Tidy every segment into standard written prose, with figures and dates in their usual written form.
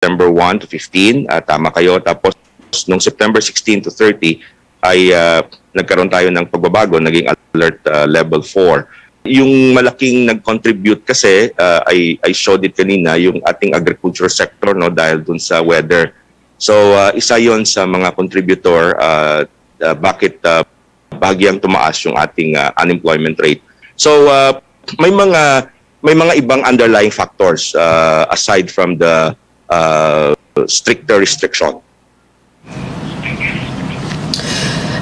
September 1 to 15, tama kayo. Tapos nung September 16 to 30 ay nagkaroon tayo ng pagbabago, naging alert level 4. Yung malaking nag-contribute kasi I showed it kanina, yung ating agriculture sector, no, dahil dun sa weather. So isa yon sa mga contributor bakit bahagyang tumaas yung ating unemployment rate. So may mga ibang underlying factors aside from the stricter restriction.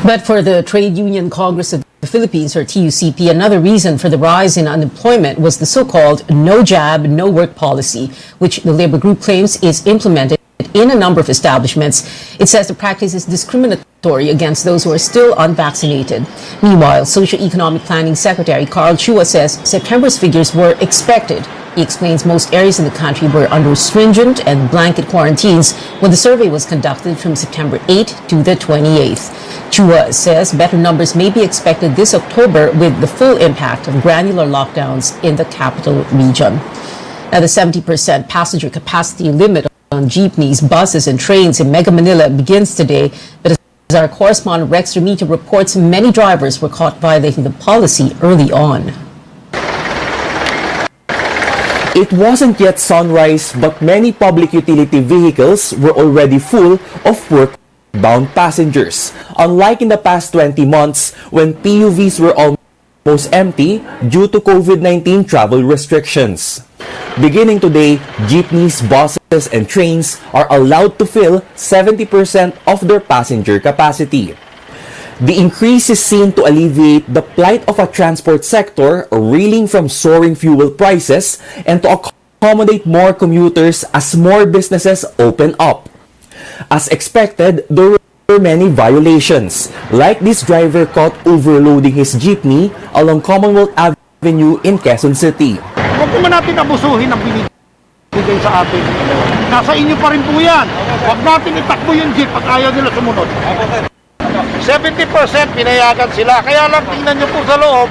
But for the Trade Union Congress of the Philippines, or TUCP, another reason for the rise in unemployment was the so-called no jab, no work policy, which the labor group claims is implemented in a number of establishments. It says the practice is discriminatory against those who are still unvaccinated. Meanwhile, Socio-Economic Planning Secretary Carl Chua says September's figures were expected. He explains most areas in the country were under stringent and blanket quarantines when the survey was conducted from September 8 to the 28th. Chua says better numbers may be expected this October with the full impact of granular lockdowns in the capital region. Now, the 70% passenger capacity limit on jeepneys, buses, and trains in Mega Manila begins today, but as our correspondent Rex Remito reports, many drivers were caught violating the policy early on. It wasn't yet sunrise, but many public utility vehicles were already full of work-bound passengers. Unlike in the past 20 months, when PUVs were almost empty due to COVID-19 travel restrictions. Beginning today, jeepneys, buses, and trains are allowed to fill 70% of their passenger capacity. The increase is seen to alleviate the plight of a transport sector reeling from soaring fuel prices and to accommodate more commuters as more businesses open up. As expected, there were many violations, like this driver caught overloading his jeepney along Commonwealth Avenue in Quezon City. Huwag naman natin abusuhin ang binibigay sa atin. Nasa inyo pa rin po yan. Huwag natin itakbo yung jeep pag ayaw nila sumunod. 70% pinayagan sila. Kaya lang tingnan nyo po sa loob,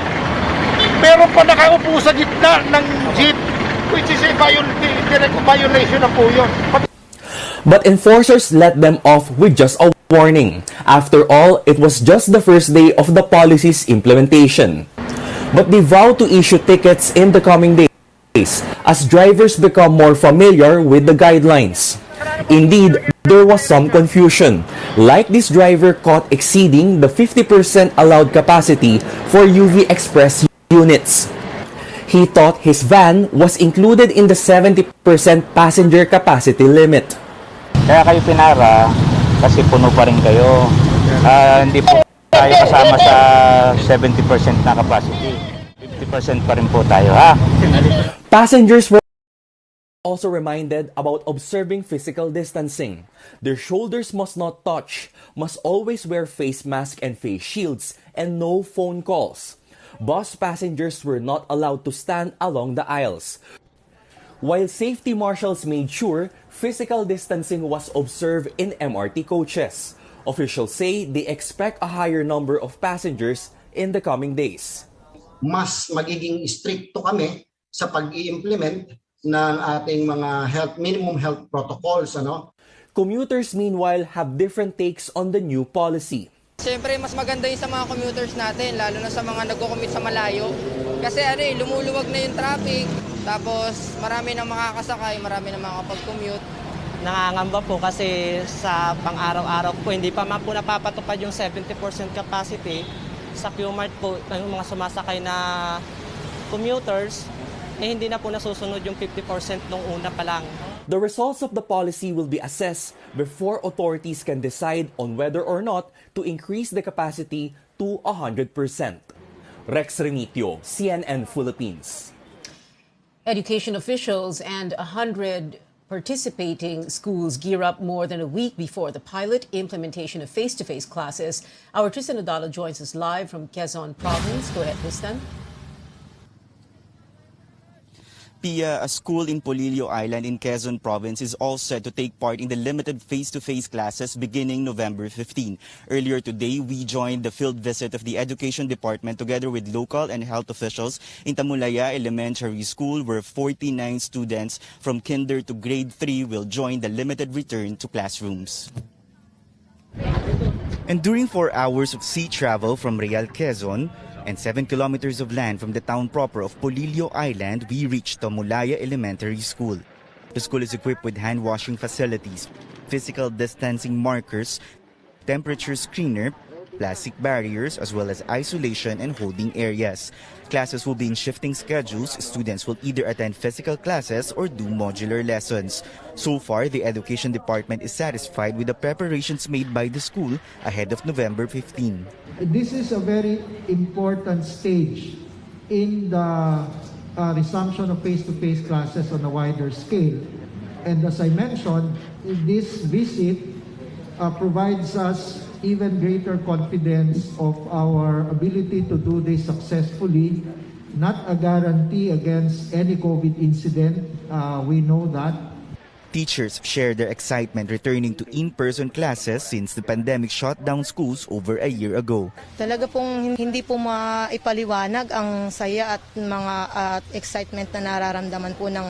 meron pa nakaupo sa gitna ng jeep, which is a violation na po yun. But enforcers let them off with just a warning. After all, it was just the first day of the policy's implementation. But they vow to issue tickets in the coming days as drivers become more familiar with the guidelines. Indeed, there was some confusion, like this driver caught exceeding the 50% allowed capacity for UV Express units. He thought his van was included in the 70% passenger capacity limit. Kaya kayo pinara kasi puno pa rin kayo. Hindi po tayo kasama sa 70% na capacity. 50% pa rin po tayo, ha? Passengers were also reminded about observing physical distancing. Their shoulders must not touch, must always wear face masks and face shields, and no phone calls. Bus passengers were not allowed to stand along the aisles. While safety marshals made sure physical distancing was observed in MRT coaches. Officials say they expect a higher number of passengers in the coming days. Mas magiging stricto kami sa pag-i-implement ng ating mga minimum health protocols, ano? Commuters meanwhile have different takes on the new policy. Siyempre mas maganda yung sa mga commuters natin, lalo na sa mga nagko-commute sa malayo. Kasi lumuluwag na yung traffic, tapos marami nang makakasakay, marami nang makakapag-commute. Nangangamba po kasi sa pang-araw-araw po, hindi pa man po napapatupad yung 70% capacity. Sa Qmart po, yung mga sumasakay na commuters, hindi na po nasusunod yung 50% nung una pa lang. The results of the policy will be assessed before authorities can decide on whether or not to increase the capacity to 100%. Rex Remitio, CNN Philippines. Education officials and 100 participating schools gear up more than a week before the pilot implementation of face-to-face classes. Our Tristan Odalo joins us live from Quezon Province. Go ahead, Tristan. Pia, a school in Polillo Island in Quezon Province is all set to take part in the limited face-to-face classes beginning November 15. Earlier today, we joined the field visit of the Education Department together with local and health officials in Tamulaya Elementary School, where 49 students from kinder to grade 3 will join the limited return to classrooms. And during 4 hours of sea travel from Real, Quezon, and 7 kilometers of land from the town proper of Polillo Island, we reached Tamulaya Elementary School. The school is equipped with hand-washing facilities, physical distancing markers, temperature screener, plastic barriers, as well as isolation and holding areas. Classes will be in shifting schedules. Students will either attend physical classes or do modular lessons. So far, the Education Department is satisfied with the preparations made by the school ahead of November 15. This is a very important stage in the resumption of face-to-face classes on a wider scale. And as I mentioned, this visit provides us even greater confidence of our ability to do this successfully. Not a guarantee against any COVID incident, we know that. Teachers share their excitement returning to in-person classes since the pandemic shut down schools over a year ago. Talaga pong hindi po maipaliwanag ang saya at mga excitement na nararamdaman po ng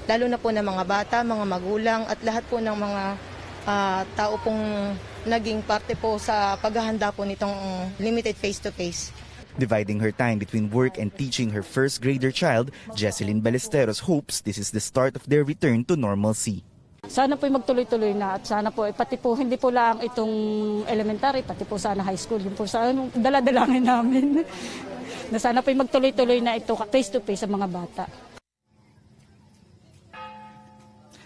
lalo na po ng mga bata, mga magulang at lahat po ng mga tao pong naging parte po sa paghahanda po nitong limited face-to-face. Dividing her time between work and teaching her first grader child, Jesselyn Ballesteros hopes this is the start of their return to normalcy. Sana po magtuloy-tuloy na at sana po pati po hindi po lang itong elementary, pati po sana high school, yun po sa daladalangin namin. Na sana po magtuloy-tuloy na ito face-to-face sa mga bata.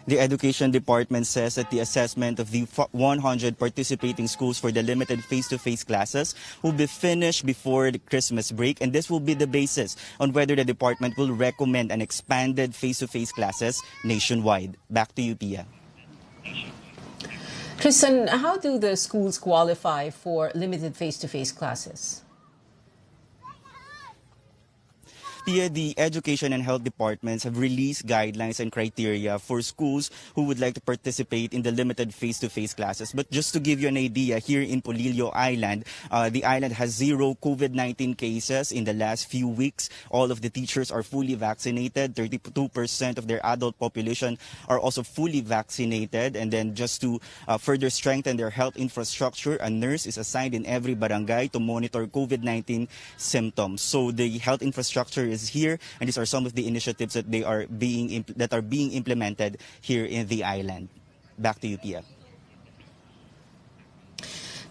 The Education Department says that the assessment of the 100 participating schools for the limited face-to-face classes will be finished before the Christmas break, and this will be the basis on whether the department will recommend an expanded face-to-face classes nationwide. Back to you, Pia. Tristan, how do the schools qualify for limited face-to-face classes? Pia, the Education and Health Departments have released guidelines and criteria for schools who would like to participate in the limited face-to-face classes. But just to give you an idea, here in Polillo Island, the island has 0 COVID-19 cases in the last few weeks. All of the teachers are fully vaccinated. 32% of their adult population are also fully vaccinated. And then just to further strengthen their health infrastructure, a nurse is assigned in every barangay to monitor COVID-19 symptoms. So the health infrastructure is here, and these are some of the initiatives that are being implemented here in the island. Back to you, Pia.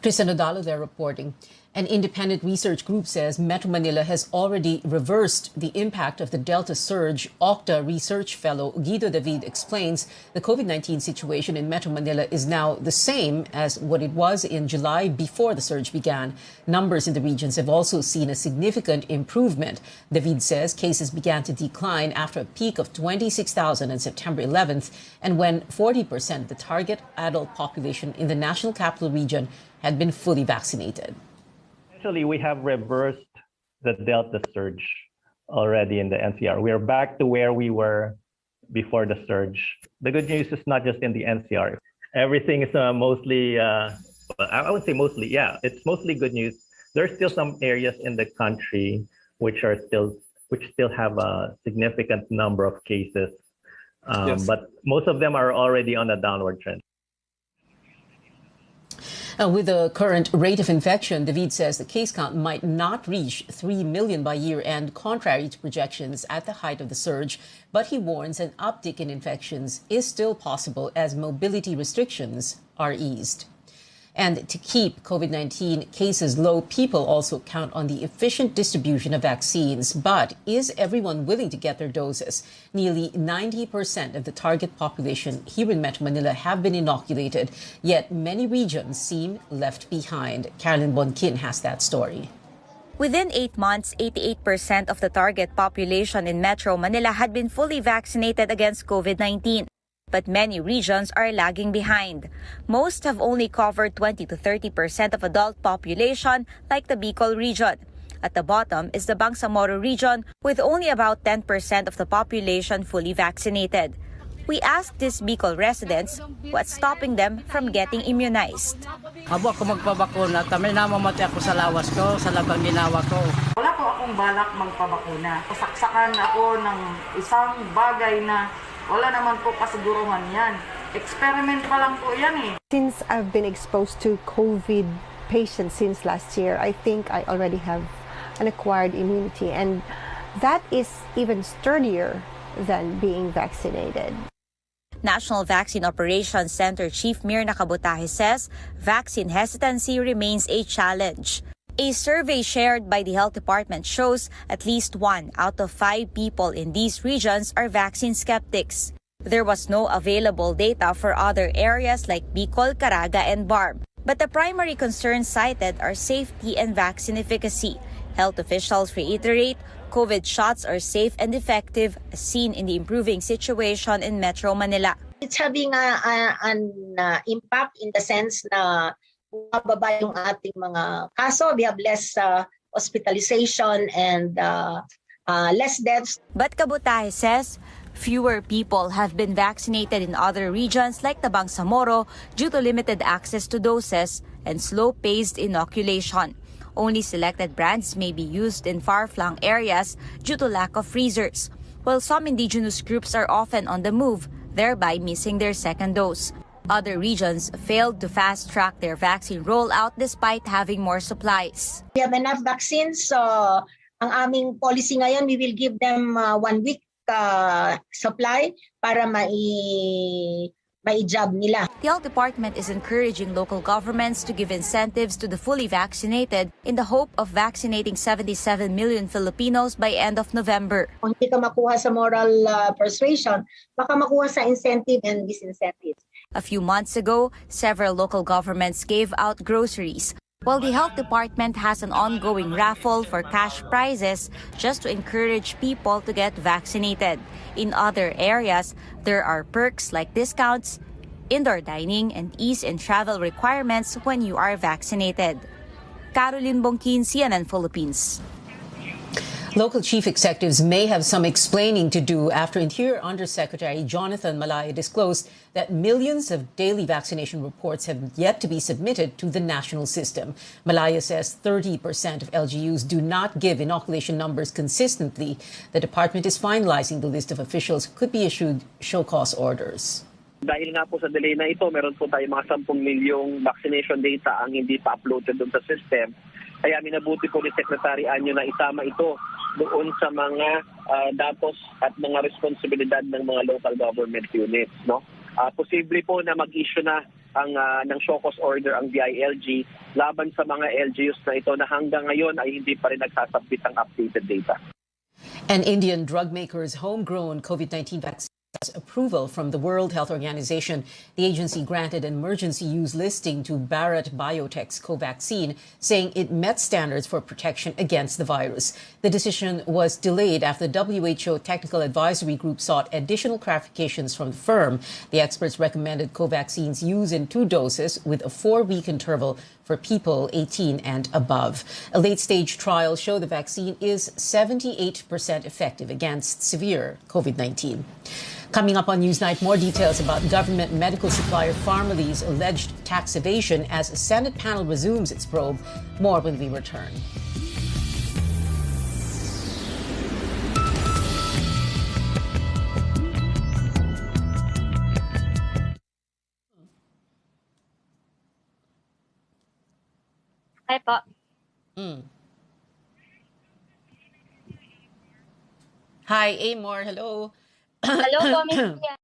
Tristan Odalo there reporting. An independent research group says Metro Manila has already reversed the impact of the Delta surge. Octa research fellow Guido David explains the COVID-19 situation in Metro Manila is now the same as what it was in July before the surge began. Numbers in the regions have also seen a significant improvement. David says cases began to decline after a peak of 26,000 on September 11th, and when 40% of the target adult population in the National Capital Region had been fully vaccinated. Actually, we have reversed the Delta surge already in the NCR. We are back to where we were before the surge. The good news is not just in the NCR. Everything is mostly, I would say mostly, yeah, it's mostly good news. There are still some areas in the country which still have a significant number of cases, Yes. but most of them are already on a downward trend. With the current rate of infection, David says the case count might not reach 3 million by year-end, contrary to projections at the height of the surge. But he warns an uptick in infections is still possible as mobility restrictions are eased. And to keep COVID-19 cases low, people also count on the efficient distribution of vaccines. But is everyone willing to get their doses? Nearly 90% of the target population here in Metro Manila have been inoculated, yet many regions seem left behind. Carolyn Bonkin has that story. Within 8 months, 88% of the target population in Metro Manila had been fully vaccinated against COVID-19. But many regions are lagging behind. Most have only covered 20 to 30% of adult population, like the Bicol region. At the bottom is the Bangsamoro region with only about 10% of the population fully vaccinated. We asked these Bicol residents what's stopping them from getting immunized. Abo ako magpabakuna, tamay namamatay ako sa lawas ko, sa labang ginawa ko. Wala po akong balak magpabakuna. Saksakan ako ng isang bagay na wala naman po kasiguruhan yan. Experiment pa lang po yan eh. Since I've been exposed to COVID patients since last year, I think I already have an acquired immunity, and that is even sturdier than being vaccinated. National Vaccine Operations Center Chief Mirna Kabutahe says vaccine hesitancy remains a challenge. A survey shared by the Health Department shows at least 1 out of 5 people in these regions are vaccine skeptics. There was no available data for other areas like Bicol, Caraga, and Barb. But the primary concerns cited are safety and vaccine efficacy. Health officials reiterate COVID shots are safe and effective, as seen in the improving situation in Metro Manila. It's having an impact in the sense na mababa yung ating mga kaso. We have less hospitalization and less deaths. But Kabutahe says fewer people have been vaccinated in other regions like the Bangsamoro due to limited access to doses and slow-paced inoculation. Only selected brands may be used in far-flung areas due to lack of freezers, while some indigenous groups are often on the move, thereby missing their second dose. Other regions failed to fast-track their vaccine rollout despite having more supplies. We have enough vaccines, so ang aming policy ngayon, we will give them 1 week supply para mai-job nila. The Health Department is encouraging local governments to give incentives to the fully vaccinated in the hope of vaccinating 77 million Filipinos by end of November. Kung hindi ka makuha sa moral persuasion, baka makuha sa incentive and disincentive. A few months ago, several local governments gave out groceries, while the Health Department has an ongoing raffle for cash prizes just to encourage people to get vaccinated. In other areas, there are perks like discounts, indoor dining, and ease in travel requirements when you are vaccinated. Caroline Bongkin, CNN Philippines. Local chief executives may have some explaining to do after Interior Undersecretary Jonathan Malaya disclosed that millions of daily vaccination reports have yet to be submitted to the national system. Malaya says 30% of LGUs do not give inoculation numbers consistently. The department is finalizing the list of officials who could be issued show-cause orders. Dahil nga po sa delay na ito, meron po tayo mga 10 milyong vaccination data ang hindi pa uploaded doon sa system. Kaya minabuti po ni Secretary Anyo na isama ito doon sa mga datos at mga responsibilidad ng mga local government units. No? Posible po na mag-issue na ng show-cause order ang DILG laban sa mga LGUs na ito na hanggang ngayon ay hindi pa rin nagsasubmit ang updated data. An Indian drug maker's homegrown COVID-19 vaccine approval from the World Health Organization. The agency granted an emergency use listing to Bharat Biotech's Covaxin, saying it met standards for protection against the virus. The decision was delayed after the WHO Technical Advisory Group sought additional clarifications from the firm. The experts recommended Covaxin's use in 2 doses with a 4-week interval for people 18 and above. A late-stage trial showed the vaccine is 78% effective against severe COVID-19. Coming up on Newsnight, more details about government medical supplier Pharmalee's alleged tax evasion as a Senate panel resumes its probe. More when we return. Hi po. Hi, Amor. Hello. Hello po, Miss Tia.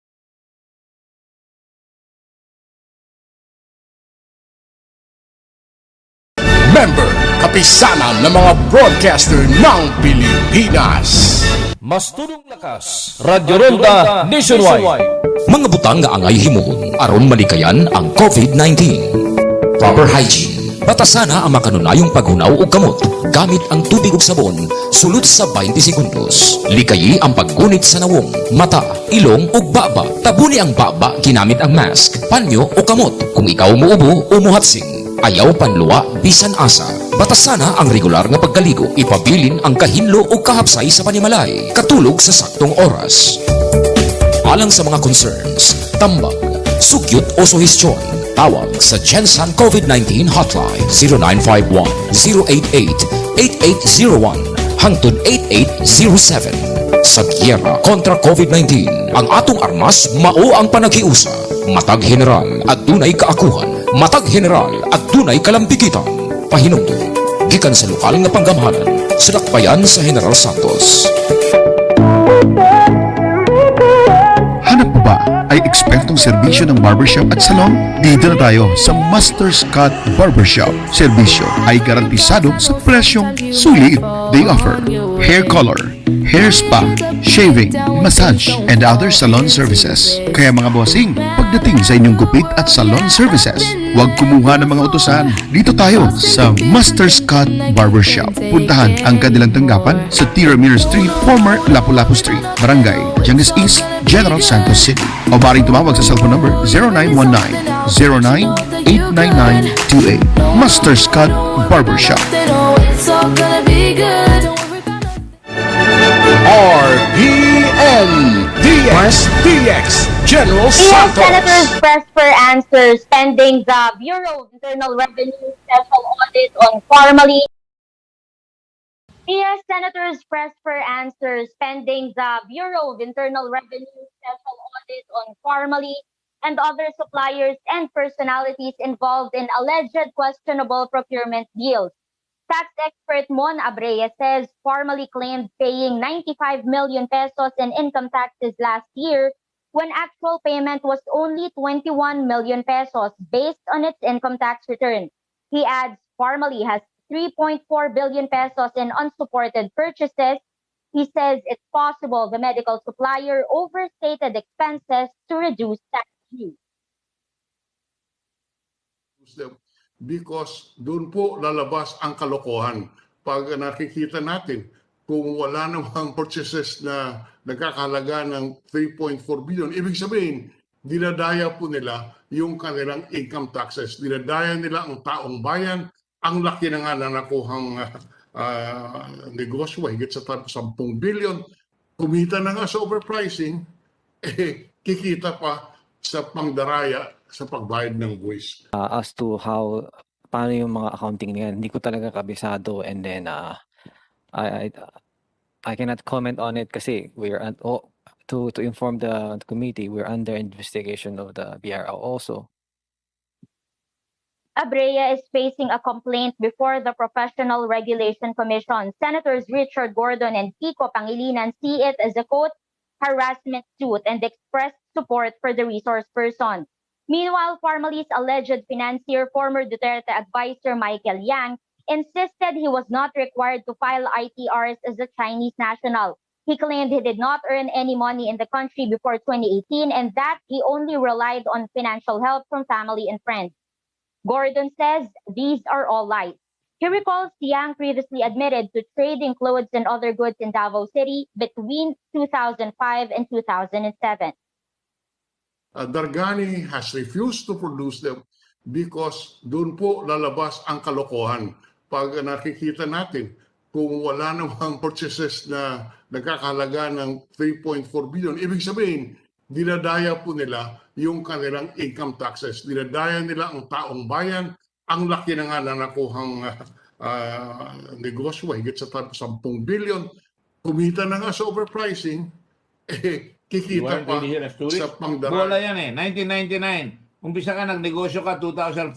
Member, kapisanan ng mga broadcaster ng Pilipinas. Mas tulong lakas. Radyo Ronda Nationwide. Mga butang nga angay himuon aron malikayan ang COVID-19. Proper hygiene. Batasana ang makanunayong paghunaw og kamot gamit ang tubig ug sabon sulod sa 20 segundos. Likayi ang paggunit sa nawong, mata, ilong ug baba. Tabuni ang baba ginamit ang mask, panyo o kamot. Kung ikaw muubo o muhatsing, ayaw panluwa bisan asa. Batasana ang regular nga pagkaligo, ipabilin ang kahinlo o kahapsay sa panimalay, katulog sa saktong oras. Alang sa mga concerns, tambag, sugyot o suhestyon, tawag sa Gensan COVID-19 Hotline 0951-088-8801 hangtod 8807. Sa giyera kontra COVID-19, ang atong armas mao ang panaghiusa. Matag general at dunay kaakuhan, matag general at dunay kalambigitan. Pahinumdum, gikan sa lokal nga panggamhanan, sa dakbayan sa General Santos. Hanap mo ba ay ekspertong serbisyo ng barbershop at salon? Dito na tayo sa Master's Cut Barbershop. Serbisyo ay garantisado sa presyong sulit. They offer hair color, hair spa, shaving, massage, and other salon services. Kaya mga bossing, pagdating sa inyong gupit at salon services, huwag kumuha ng mga utusan. Dito tayo sa Master's Cut Barbershop. Puntahan ang kanilang tanggapan sa Tiramir Street, former Lapu-Lapu Street, Barangay Jangis East, General Santos City. O maring tumawag sa cellphone number 0919-09-89928. Master's Cut Barbershop. RPN DX General PS Santos. Senators press for answers pending the Bureau of Internal Revenue special audit on formally. PS Senators press for answers pending the Bureau of Internal Revenue special audit on formally and other suppliers and personalities involved in alleged questionable procurement deals. Tax expert Mon Abrea says formally claimed paying 95 million pesos in income taxes last year when actual payment was only 21 million pesos based on its income tax return. He adds formally has 3.4 billion pesos in unsupported purchases. He says it's possible the medical supplier overstated expenses to reduce tax due. Because doon po lalabas ang kalokohan. Pag nakikita natin, kung wala namang purchases na nagkakalaga ng 3.4 billion, ibig sabihin, dinadaya po nila yung kanilang income taxes. Dinadaya nila ang taong bayan. Ang laki na nga na nakuhang negosyo, higit sa 10 billion. Kumita na nga sa overpricing, kikita pa sa pangdaraya sa pagbayad ng buwis. As to how, paano yung mga accounting niyan, hindi ko talaga kabisado, and then I cannot comment on it kasi we're to inform the committee, we're under investigation of the BRO also. Abrea is facing a complaint before the Professional Regulation Commission. Senators Richard Gordon and Kiko Pangilinan see it as a quote, harassment suit and expressed support for the resource person. Meanwhile, Formali's alleged financier, former Duterte advisor Michael Yang, insisted he was not required to file ITRs as a Chinese national. He claimed he did not earn any money in the country before 2018 and that he only relied on financial help from family and friends. Gordon says these are all lies. He recalls Yang previously admitted to trading clothes and other goods in Davao City between 2005 and 2007. Dargani has refused to produce them because doon po lalabas ang kalokohan. Pag nakikita natin, kung wala namang purchases na nagkakalaga ng 3.4 billion, ibig sabihin, dinadaya po nila yung kanilang income taxes. Dinadaya nila ang taong bayan. Ang laki na nga na nakuhang negosyo, higit sa 10 billion. Kumita na nga sa overpricing, kikita pa sa pangdaraya. Bola yan eh, 1999. Umpisa ka, nagnegosyo ka 2005.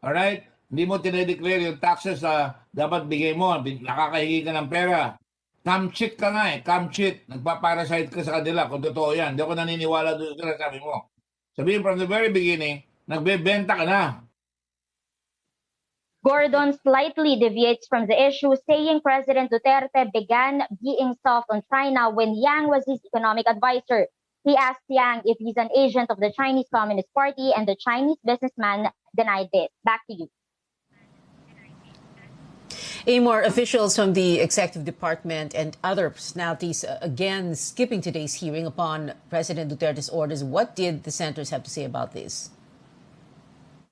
Alright? Hindi mo tinedeclare yung taxes dapat bigay mo. Nakakahingi ka ng pera. Cam cheat ka nga eh, cam cheat. Nagpaparasite ka sa kanila kung totoo yan. Hindi ako naniniwala doon sa sabi mo. Sabihin from the very beginning, nagbebenta ka na. Gordon slightly deviates from the issue, saying President Duterte began being soft on China when Yang was his economic advisor. He asked Yang if he's an agent of the Chinese Communist Party, and the Chinese businessman denied this. Back to you. More officials from the Executive Department and other personalities again skipping today's hearing upon President Duterte's orders. What did the senators have to say about this?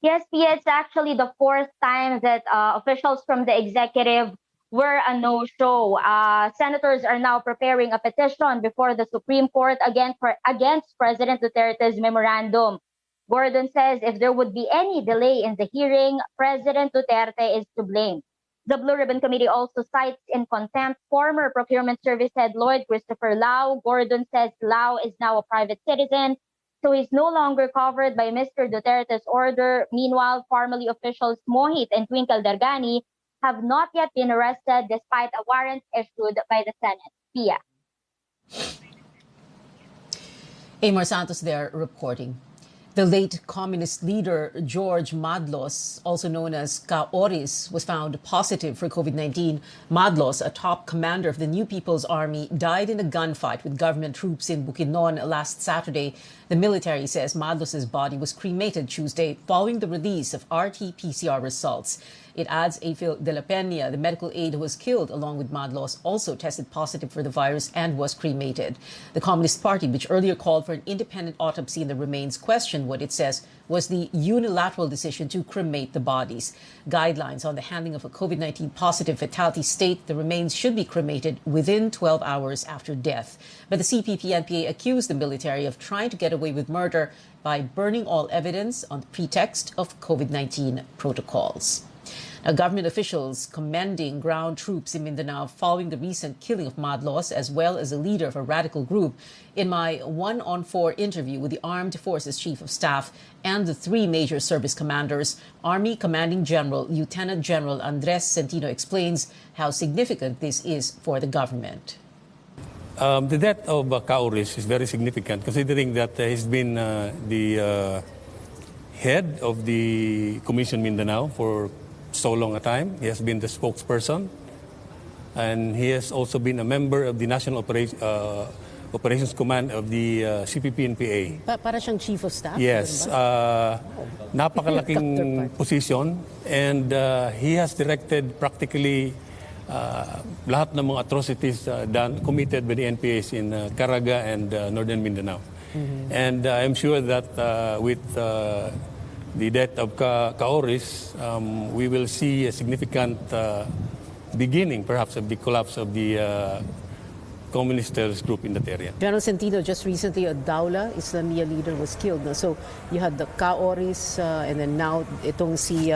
Yes, Pia, it's actually the fourth time that officials from the executive were a no-show. Senators are now preparing a petition before the Supreme Court against President Duterte's memorandum. Gordon says if there would be any delay in the hearing, President Duterte is to blame. The Blue Ribbon Committee also cites in contempt former Procurement Service Head Lloyd Christopher Lau. Gordon says Lau is now a private citizen, so he's no longer covered by Mr. Duterte's order. Meanwhile, formerly officials Mohit and Twinkle Dargani have not yet been arrested despite a warrant issued by the Senate. Pia. Amor Santos there reporting. The late communist leader George Madlos, also known as Ka Oris, was found positive for COVID-19. Madlos, a top commander of the New People's Army, died in a gunfight with government troops in Bukidnon last Saturday. The military says Madlos's body was cremated Tuesday following the release of RT-PCR results. It adds Afil de la Peña, the medical aide who was killed along with Madlos, also tested positive for the virus and was cremated. The Communist Party, which earlier called for an independent autopsy in the remains, questioned what it says was the unilateral decision to cremate the bodies. Guidelines on the handling of a COVID-19 positive fatality state the remains should be cremated within 12 hours after death. But the CPP-NPA accused the military of trying to get away with murder by burning all evidence on the pretext of COVID-19 protocols. Now, government officials commending ground troops in Mindanao following the recent killing of Madlos, as well as a leader of a radical group. In my 1-on-4 interview with the Armed Forces Chief of Staff and the three major service commanders, Army Commanding General Lieutenant General Andres Centino explains how significant this is for the government. The death of Kauris is very significant considering that he's been the head of the Commission Mindanao for so long a time. He has been the spokesperson, and he has also been a member of the National Operations Command of the CPP-NPA. Para siyang Chief of Staff? Yes. Napakalaking position, and he has directed practically lahat ng mga atrocities committed by the NPAs in Caraga and Northern Mindanao. And I'm sure that with the death of Kauris, we will see a significant beginning, perhaps, of the collapse of the communist terrorist group in that area. General Centino, just recently a Daula Islamia leader was killed. So you had the Kauris and then now itong si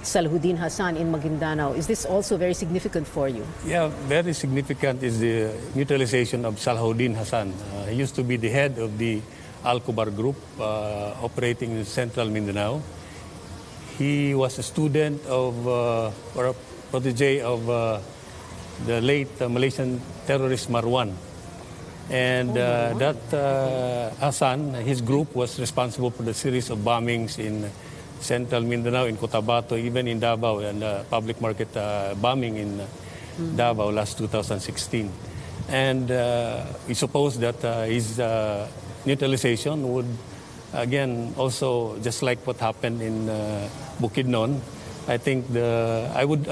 Salahuddin Hassan in Maguindanao. Is this also very significant for you? Yeah, very significant is the neutralization of Salahuddin Hassan. He used to be the head of the Al-Kubar group operating in central Mindanao. He was a student of, or a protege of the late Malaysian terrorist Marwan. And that Hassan, his group, was responsible for the series of bombings in central Mindanao, in Cotabato, even in Davao, and public market bombing in Davao last 2016. And we suppose that his neutralization would, again, also just like what happened in Bukidnon. I think I would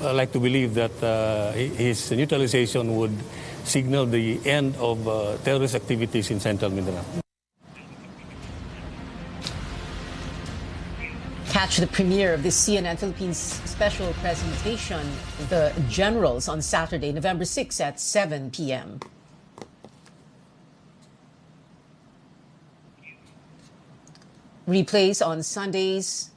like to believe that his neutralization would signal the end of terrorist activities in central Mindanao. Catch the premiere of this CNN Philippines special presentation, The Generals, on Saturday, November 6 at 7 p.m. Replays on Sundays,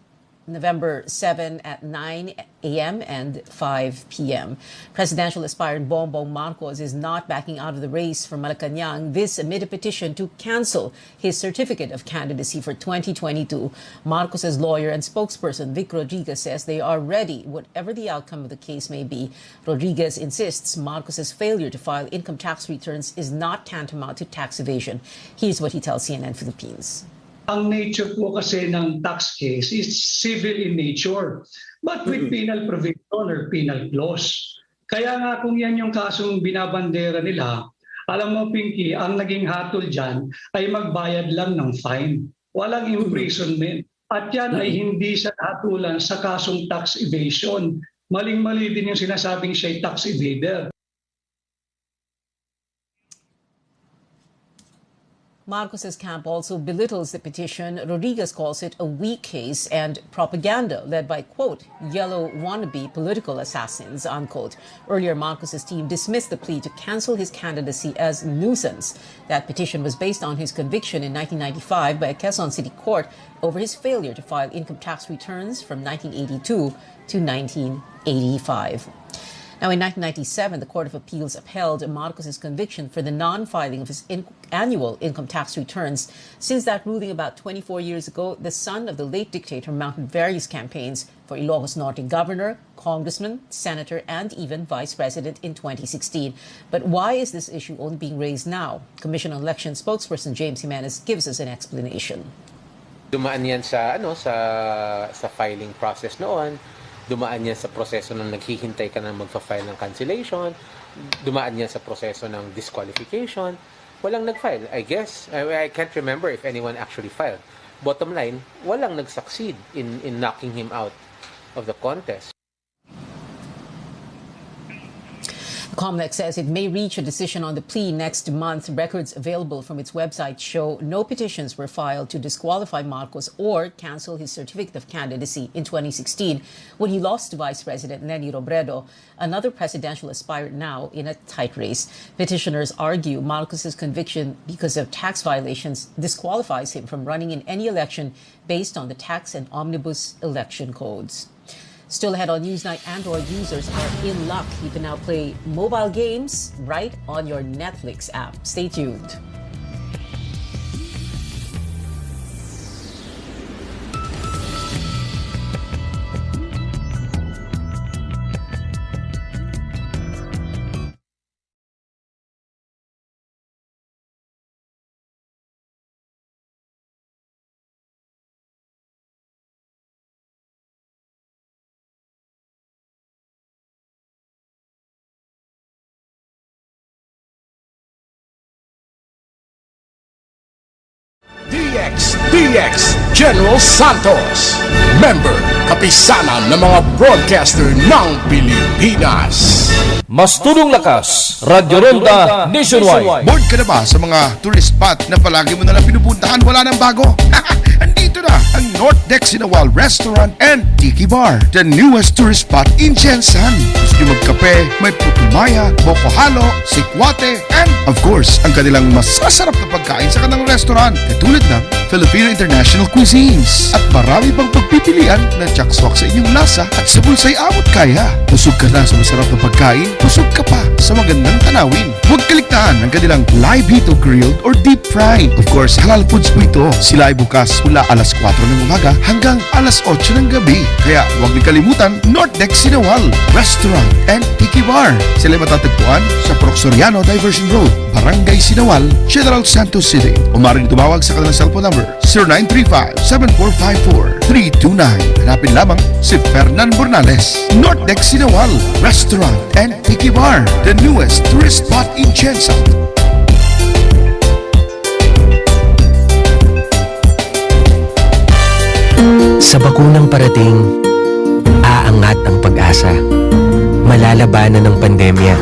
November 7 at 9 a.m. and 5 p.m. Presidential aspirant Bongbong Marcos is not backing out of the race for Malacanang, this amid a petition to cancel his certificate of candidacy for 2022. Marcos's lawyer and spokesperson Vic Rodriguez says they are ready, whatever the outcome of the case may be. Rodriguez insists Marcos's failure to file income tax returns is not tantamount to tax evasion. Here's what he tells CNN Philippines. Ang nature po kasi ng tax case is civil in nature, but with penal provision or penal clause. Kaya nga kung yan yung kasong binabandera nila, alam mo Pinky, ang naging hatol dyan ay magbayad lang ng fine. Walang imprisonment. At yan ay hindi sa hatulan sa kasong tax evasion. Maling-mali din yung sinasabing siya'y tax evader. Marcos's camp also belittles the petition. Rodriguez calls it a weak case and propaganda led by, quote, yellow wannabe political assassins, unquote. Earlier, Marcos's team dismissed the plea to cancel his candidacy as nuisance. That petition was based on his conviction in 1995 by a Quezon City court over his failure to file income tax returns from 1982 to 1985. Now, in 1997, the Court of Appeals upheld Marcos's conviction for the non-filing of his annual income tax returns. Since that ruling about 24 years ago, the son of the late dictator mounted various campaigns for Ilocos Norte governor, congressman, senator, and even vice president in 2016. But why is this issue only being raised now? Commission on Election spokesperson James Jimenez gives us an explanation. Dumaan yan sa filing process noon. Dumaan yan sa proseso ng naghihintay ka na magfa-file ng cancellation. Dumaan yan sa proseso ng disqualification. Walang nag-file. I guess, I can't remember if anyone actually filed. Bottom line, walang nag-succeed in knocking him out of the contest. COMELEC says it may reach a decision on the plea next month. Records available from its website show no petitions were filed to disqualify Marcos or cancel his certificate of candidacy in 2016 when he lost to Vice President Leni Robredo, another presidential aspirant now in a tight race. Petitioners argue Marcos's conviction because of tax violations disqualifies him from running in any election based on the tax and omnibus election codes. Still ahead on Newsnight, Android users are in luck. You can now play mobile games right on your Netflix app. Stay tuned. DX General Santos, member kapisanan ng mga broadcaster ng Pilipinas. Mas tulong lakas, Radyo Ronda Nationwide. Bored ka na ba sa mga tourist spot na palagi mo nalang pinupuntahan? Wala nang bago? Andito na ang North Deck Sinawal Restaurant and Tiki Bar, the newest tourist spot in Jensan. Gusto nyo magkape, may putumaya, boko halo, sikwate, and of course, ang kanilang masasarap na pagkain sa kanilang restaurant. Katulad ng Filipino International Cuisines at marami pang pagpipilian na tsakswak sa inyong lasa at sa bulsay amot kaya. Busog ka na sa masarap na pagkain, busog ka pa sa magandang tanawin. Huwag kaligtaan ang kanilang live hito grilled or deep fried. Of course, halal foods po ito. Sila ay bukas mula alas 4 ng umaga hanggang alas 8 ng gabi. Kaya huwag niyo kalimutan, North Deck Sinawal Restaurant and Tiki Bar. Sila ay matatagpuan sa Proxoriano Diversion Road, Barangay Sinawal, General Santos City. O maaaring tumawag sa kanilang cellphone number 0935-7454-329. Hanapin lamang si Fernan Bornales. North Deck Sinawal Restaurant and Tiki Bar, the newest tourist spot in Jensan. Sa bakunang parating, aangat ang pag-asa. Malalabanan ng pandemya.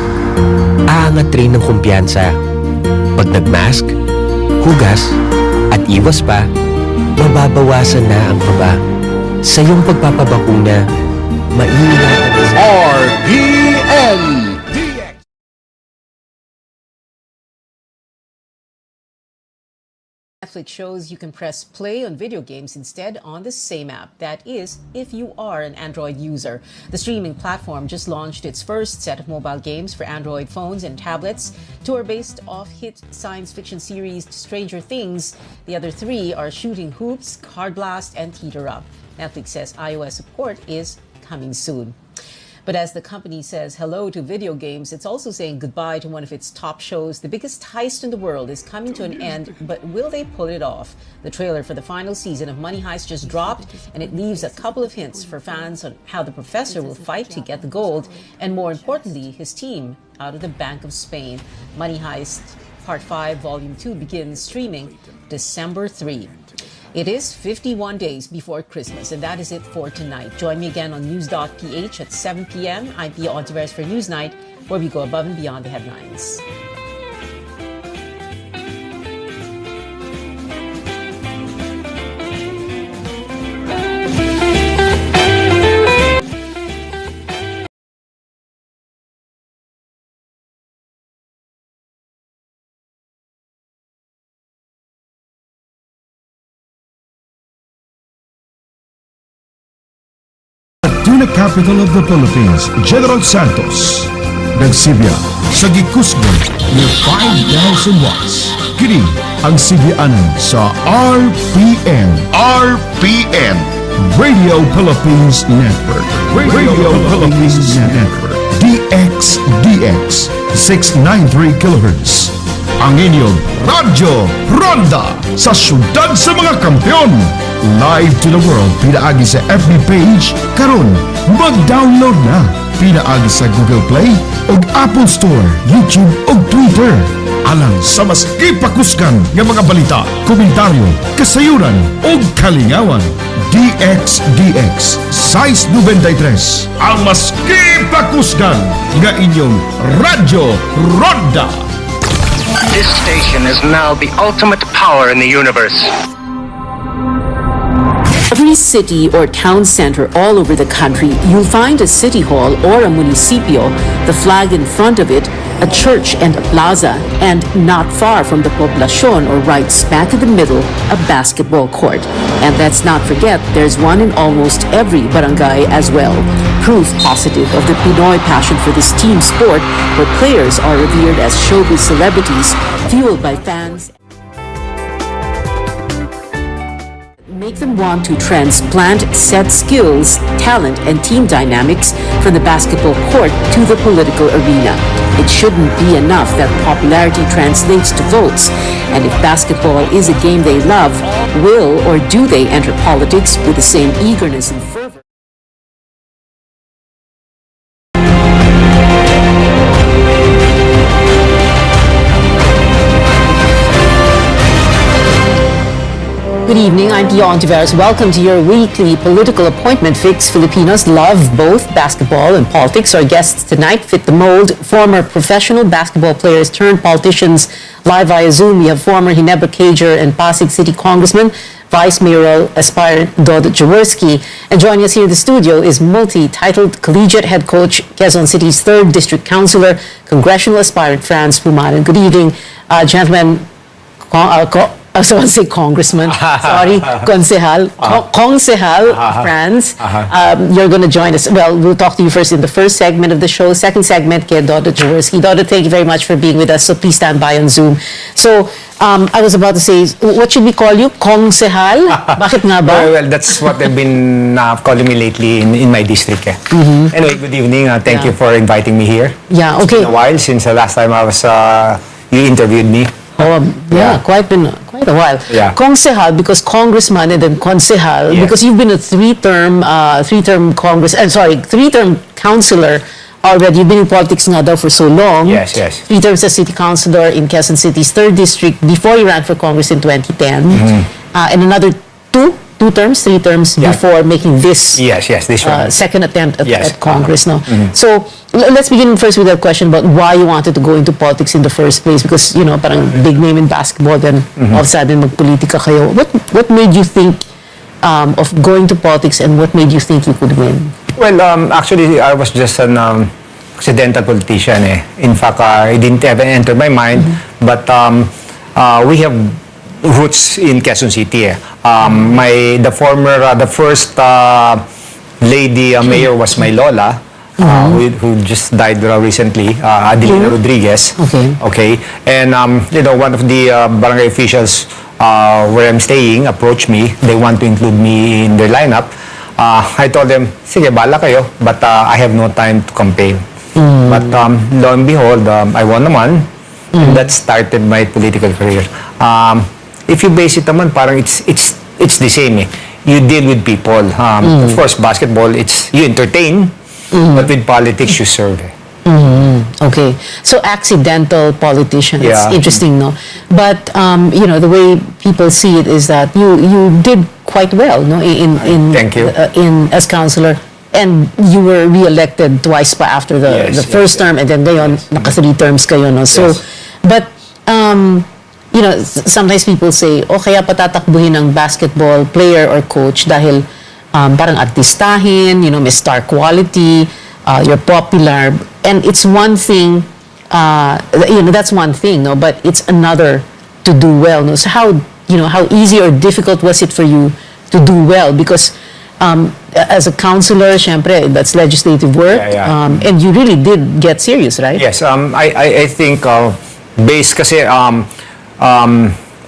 Aangat rin ng kumpiyansa. Pag nag-mask, hugas, at iwas pa, mababawasan na ang kaba. Sa iyong pagpapabakuna, maingat RPN Netflix shows you can press play on video games instead on the same app. That is, if you are an Android user. The streaming platform just launched its first set of mobile games for Android phones and tablets. Two are based off hit science fiction series Stranger Things. The other three are Shooting Hoops, Card Blast, and Teeter Up. Netflix says iOS support is coming soon. But as the company says hello to video games, it's also saying goodbye to one of its top shows. The biggest heist in the world is coming to an end, but will they pull it off? The trailer for the final season of Money Heist just dropped, and it leaves a couple of hints for fans on how the professor will fight to get the gold, and more importantly, his team out of the Bank of Spain. Money Heist Part 5, Volume 2 begins streaming December 3. It is 51 days before Christmas, and that is it for tonight. Join me again on News.ph at 7 p.m. I'm Pia Ontiveros for Newsnight, where we go above and beyond the headlines. Laguna capital of the Philippines, General Santos. Nagsibya sa gikusgon ng 5,000 watts. Kini ang sibyaanan sa RPN. RPN. Radio Philippines Network. Radio Philippines Network. DX 693 kHz. Ang inyong Radyo Ronda sa syudad sa mga kampeon. Live to the world pinaagi sa FB page karon mag-download na pinaagi sa Google Play ug Apple Store, YouTube ug Twitter. Alang sa mas ipakuskan nga mga balita, komentaryo, kasayuran ug kalingawan. DX Size 93 ang mas ipakuskan nga inyong Radyo Ronda. This station is now the ultimate power in the universe. Every city or town center all over the country, you'll find a city hall or a municipio, the flag in front of it, a church and a plaza, and not far from the poblacion or right smack in the middle, a basketball court. And let's not forget, there's one in almost every barangay as well. Proof positive of the Pinoy passion for this team sport, where players are revered as showbiz celebrities, fueled by fans. Make them want to transplant set skills, talent, and team dynamics from the basketball court to the political arena. It shouldn't be enough that popularity translates to votes. And if basketball is a game they love, will or do they enter politics with the same eagerness and fervor? Good evening, I'm Pia Ontiveros. Welcome to your weekly political appointment fix. Filipinos love both basketball and politics. Our guests tonight fit the mold. Former professional basketball players turned politicians live via Zoom. We have former Ginebra Cager and Pasig City Congressman, Vice Mayoral aspirant Dodot Jaworski. And joining us here in the studio is multi-titled collegiate head coach, Quezon City's 3rd District Councilor, congressional aspirant Franz Pumaran. Good evening, gentlemen. I was going to say congressman. Sorry, Consejal. Consejal Franz. You're going to join us. Well, we'll talk to you first in the first segment of the show. Second segment, kay Dodot Jaworski. Dodot, thank you very much for being with us. So please stand by on Zoom. So, I was about to say, what should we call you? Consejal? Bakit nga ba? Well, that's what they've been calling me lately in my district. Anyway, good evening. Thank you for inviting me here. Yeah, okay. It's been a while since the last time I was, you interviewed me. Oh, yeah, quite a while. Yeah. Consejal, because congressman, and then consejal, because you've been a three-term councilor already. You've been in politics nga daw for so long. Yes. 3 terms as city councilor in Quezon City's 3rd district before you ran for Congress in 2010. And another 3 terms before making this this one. second attempt at Congress. No? So let's begin first with a question about why you wanted to go into politics in the first place, because parang big name in basketball, then all of a sudden magpolitika kayo. What made you think of going to politics, and what made you think you could win? Well, actually, I was just an accidental politician. In fact, it didn't ever enter my mind, but we have roots in Quezon City. The first lady mayor was my lola, who just died recently, Adelina Rodriguez. Okay. And one of the barangay officials where I'm staying approached me. They want to include me in their lineup. I told them, sige, bala kayo, but I have no time to campaign. But lo and behold, I won naman, and that started my political career. If you base it naman, parang it's the same. You deal with people. Of course, basketball, you entertain, but with politics, you serve. Okay. So accidental politician. It's interesting, no? But the way people see it is that you did quite well, no? Thank you. As councilor, and you were re-elected twice pa after the first term, and then ngayon naka 3 terms kayo, no? So, but sometimes people say, kaya patatakbuhin ng basketball player or coach dahil parang artistahin, may star quality, you're popular, and it's one thing, that's one thing, no? But it's another to do well, no? So how easy or difficult was it for you to do well? Because as a councilor, syempre, that's legislative work. And you really did get serious, right? Yes, I think based kasi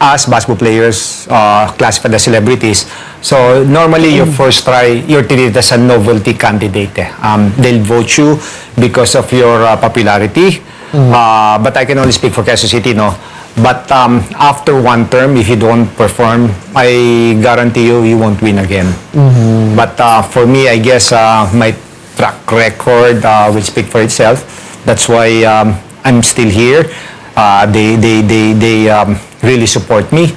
as basketball players classified as celebrities, so normally your first try, you're treated as a novelty candidate. They'll vote you because of your popularity. But I can only speak for Quezon City, no? But after one term, if you don't perform, I guarantee you, you won't win again. But for me, I guess my track record will speak for itself. That's why I'm still here. They really support me.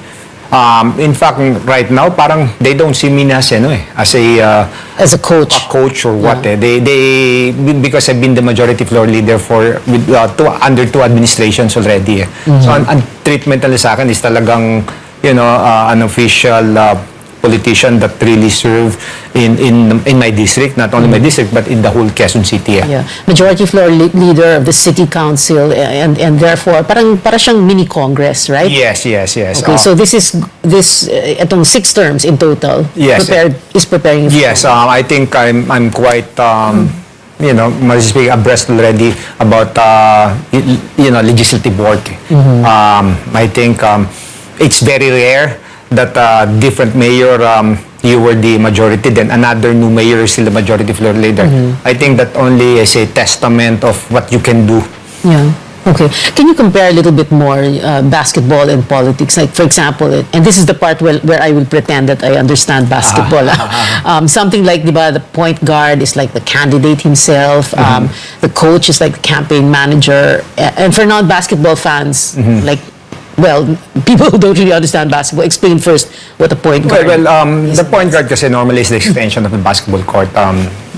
In fact, right now, parang they don't see me as as a coach, or what. They because I've been the majority floor leader for under 2 administrations already. So ang treatment nila sa akin is talagang an official politician that really serve in my district, not only my district but in the whole Quezon City. Yeah, majority floor leader of the city council, and therefore para siyang mini Congress, right? Yes. Okay, so this itong 6 terms in total. Yes. Preparing. Yes, I think I'm quite must speak abreast already about legislative work. I think it's very rare that different mayor, you were the majority, then another new mayor is still the majority floor leader. I think that only is a testament of what you can do. Yeah. Okay. Can you compare a little bit more basketball and politics? Like, for example, and this is the part where I will pretend that I understand basketball. Something like, the point guard is like the candidate himself. The coach is like the campaign manager. And for non-basketball fans, people who don't really understand basketball, explain first what a point guard is. The point guard kasi normally is the extension of the basketball court.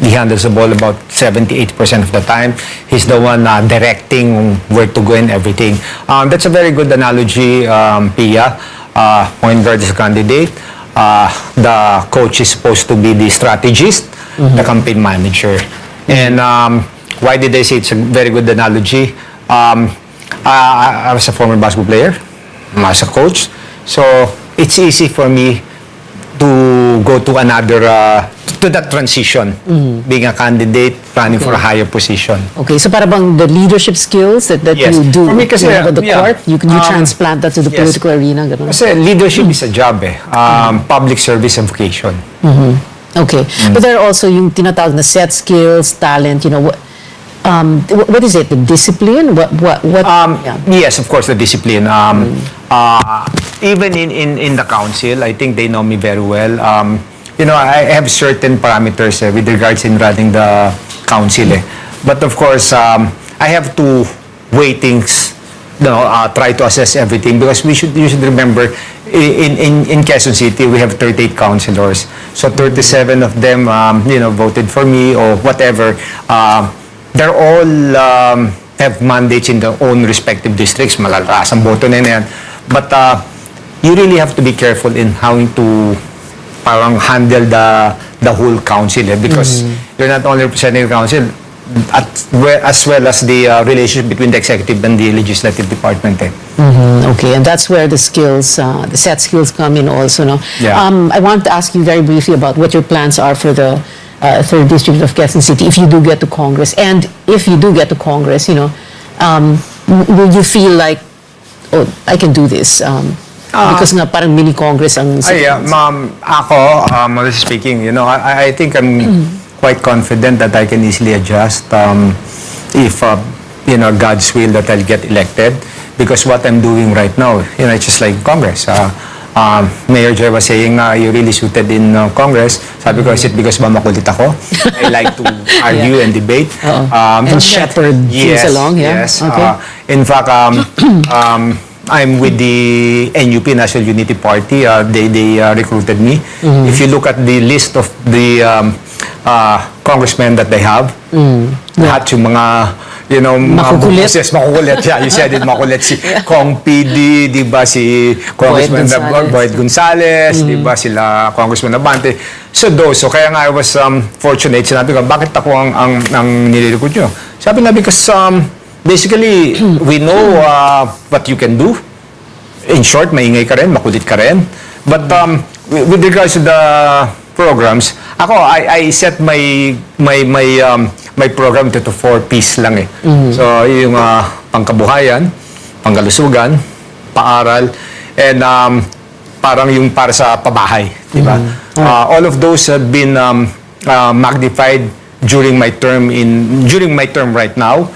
He handles the ball about 70-80% of the time. He's the one directing where to go and everything. That's a very good analogy, Pia. Point guard is a candidate. The coach is supposed to be the strategist, the campaign manager. And why did I say it's a very good analogy? I was a former basketball player, as a coach, so it's easy for me to go to another, to that transition, being a candidate, planning for a higher position. Okay, so para bang the leadership skills that Yes. you do For me kasi, on the court, you transplant that to the yes. political arena? Ganun. Kasi leadership is a job public service and vocation. Okay, but there are also yung tinatawag na set skills, talent, what is it? The discipline? What? Yes, of course, the discipline. Even in the council, I think they know me very well. I have certain parameters with regards in running the council. But of course, I have to weigh things. Try to assess everything because you should remember in Quezon City we have 38 councilors. So 37 of them, voted for me or whatever. They're all have mandates in their own respective districts. Malalakas ang boto na yan. But you really have to be careful in how to parang handle the whole council because you're not only representing the council as well as the relationship between the executive and the legislative department. Okay, and that's where the skills, the set skills come in also. No? Yeah. I want to ask you very briefly about what your plans are for the 3rd District of Quezon City if you do get to Congress. And if you do get to Congress, will you feel like, oh, I can do this? Because nga parang mini Congress ang ako, honestly speaking, I think I'm quite confident that I can easily adjust if, God's will that I'll get elected. Because what I'm doing right now, it's just like Congress. Mayor Joy was saying, you're really suited in Congress. Sabi ko, is it because ba makulit ako? I like to argue and debate. And shepherd things along, yeah? Yes. Okay. In fact, I'm with the NUP, National Unity Party. They recruited me. If you look at the list of the congressmen that they have, lahat yung mga makukulit. Makukulit. Yeah, you said it, makukulit. Si Kong PD, di ba? Si Congressman Boyd Gonzales, di ba? Sila Congressman Abante. So kaya nga I was fortunate. Sinabi ko, bakit ako ang nililikod nyo? Sabi nga, because basically, we know what you can do. In short, maingay ka rin, makulit ka rin. But with regards to the programs, Ako, I set my program to 4 P's lang eh. So, yung pangkabuhayan, pangkalusugan, paaral, and parang yung para sa pabahay, di ba? All of those have been magnified during my term right now.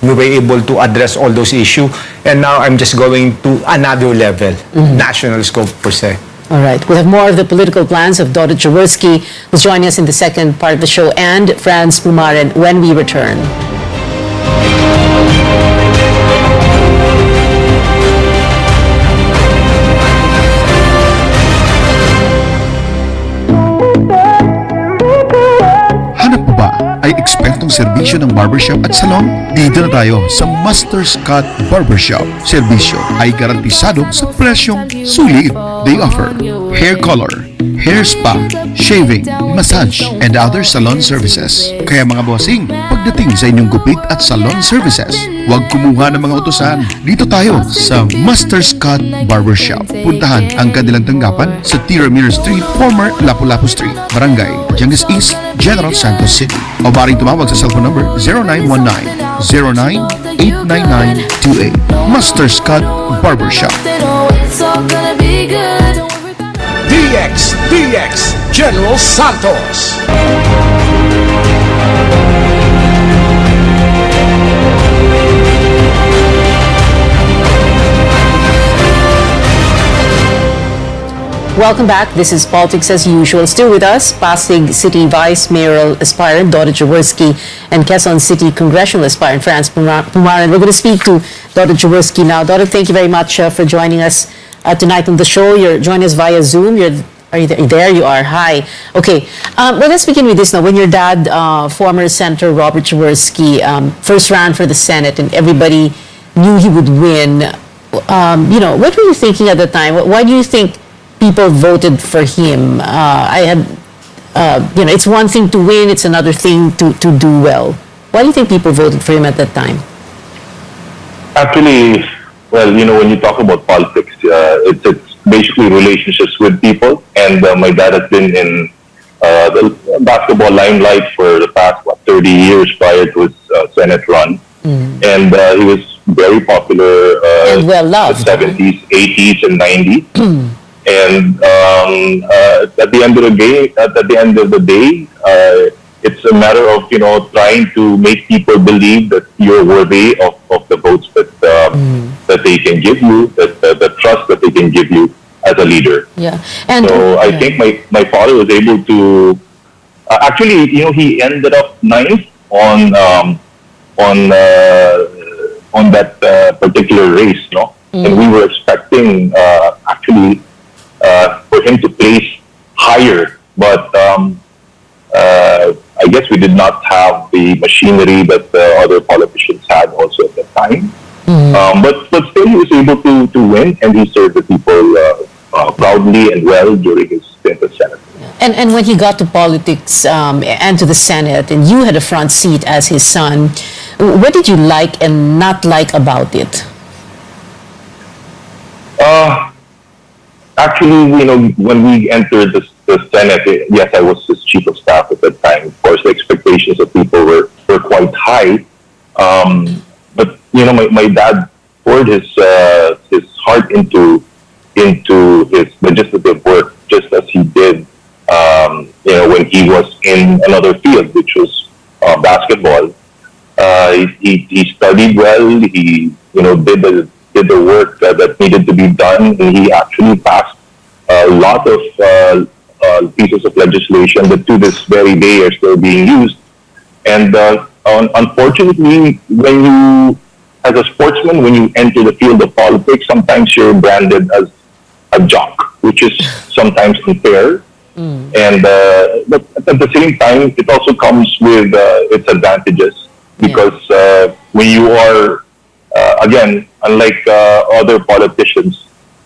We were able to address all those issues, and now I'm just going to another level, national scope per se. All right. We'll have more of the political plans of Dodot Jaworski, who's joining us in the second part of the show, and Franz Pumaren when we return. Hanap mo ba ay ekspertong serbisyo ng barbershop at salon? Dito na tayo sa Master's Cut Barbershop. Serbisyo ay garantisado sa presyong sulit. They offer hair color, hair spa, shaving, massage, and other salon services. Kaya mga bossing, pagdating sa inyong gupit at salon services, huwag kumuha ng mga utusan. Dito tayo sa Master's Cut Barbershop. Puntahan ang kanilang tanggapan sa Tiramir Street, former Lapu-Lapu Street, Barangay Jangis East, General Santos City. O maring tumawag sa cellphone number 0919-09-89928. Master's Cut Barbershop. DX General Santos. Welcome back. This is Politics as Usual. Still with us, Pasig City Vice Mayoral aspirant Dodot Jaworski and Quezon City Congressional aspirant Franz Pumaren. We're going to speak to Dodot Jaworski now. Dodot, thank you very much for joining us tonight on the show. You're joining us via Zoom. Are you there? You are. Hi. Okay. Well, let's begin with this now. When your dad, former Senator Robert Jaworski, first ran for the Senate and everybody knew he would win, what were you thinking at the time? Why do you think people voted for him? It's one thing to win, it's another thing to do well. Why do you think people voted for him at that time? Actually, well, when you talk about politics, it's basically relationships with people. And my dad has been in the basketball limelight for the past 30 years prior to his Senate run. And he was very popular and well loved. In the 70s, 80s, and 90s. And at the end of the day, it's a matter of trying to make people believe that you're worthy of the votes that they can give you, the trust that they can give you as a leader. Yeah, and so I think my father was able to actually, he ended up 9th on that particular race, and we were expecting actually. For him to place higher, but I guess we did not have the machinery that other politicians had also at that time. But still, he was able to win, and he served the people proudly and well during his stint as Senate. And when he got to politics and to the Senate, and you had a front seat as his son, what did you like and not like about it? Actually, when we entered the Senate, yes, I was his chief of staff at that time. Of course, the expectations of people were quite high. But my dad poured his heart into his legislative work, just as he did, when he was in another field, which was basketball. He studied well. He did the work that needed to be done, and he actually passed a lot of pieces of legislation that to this very day are still being used. And unfortunately, as a sportsman, when you enter the field of politics, sometimes you're branded as a jock, which is sometimes unfair. And but at the same time, it also comes with its advantages, because when you are again, unlike other politicians,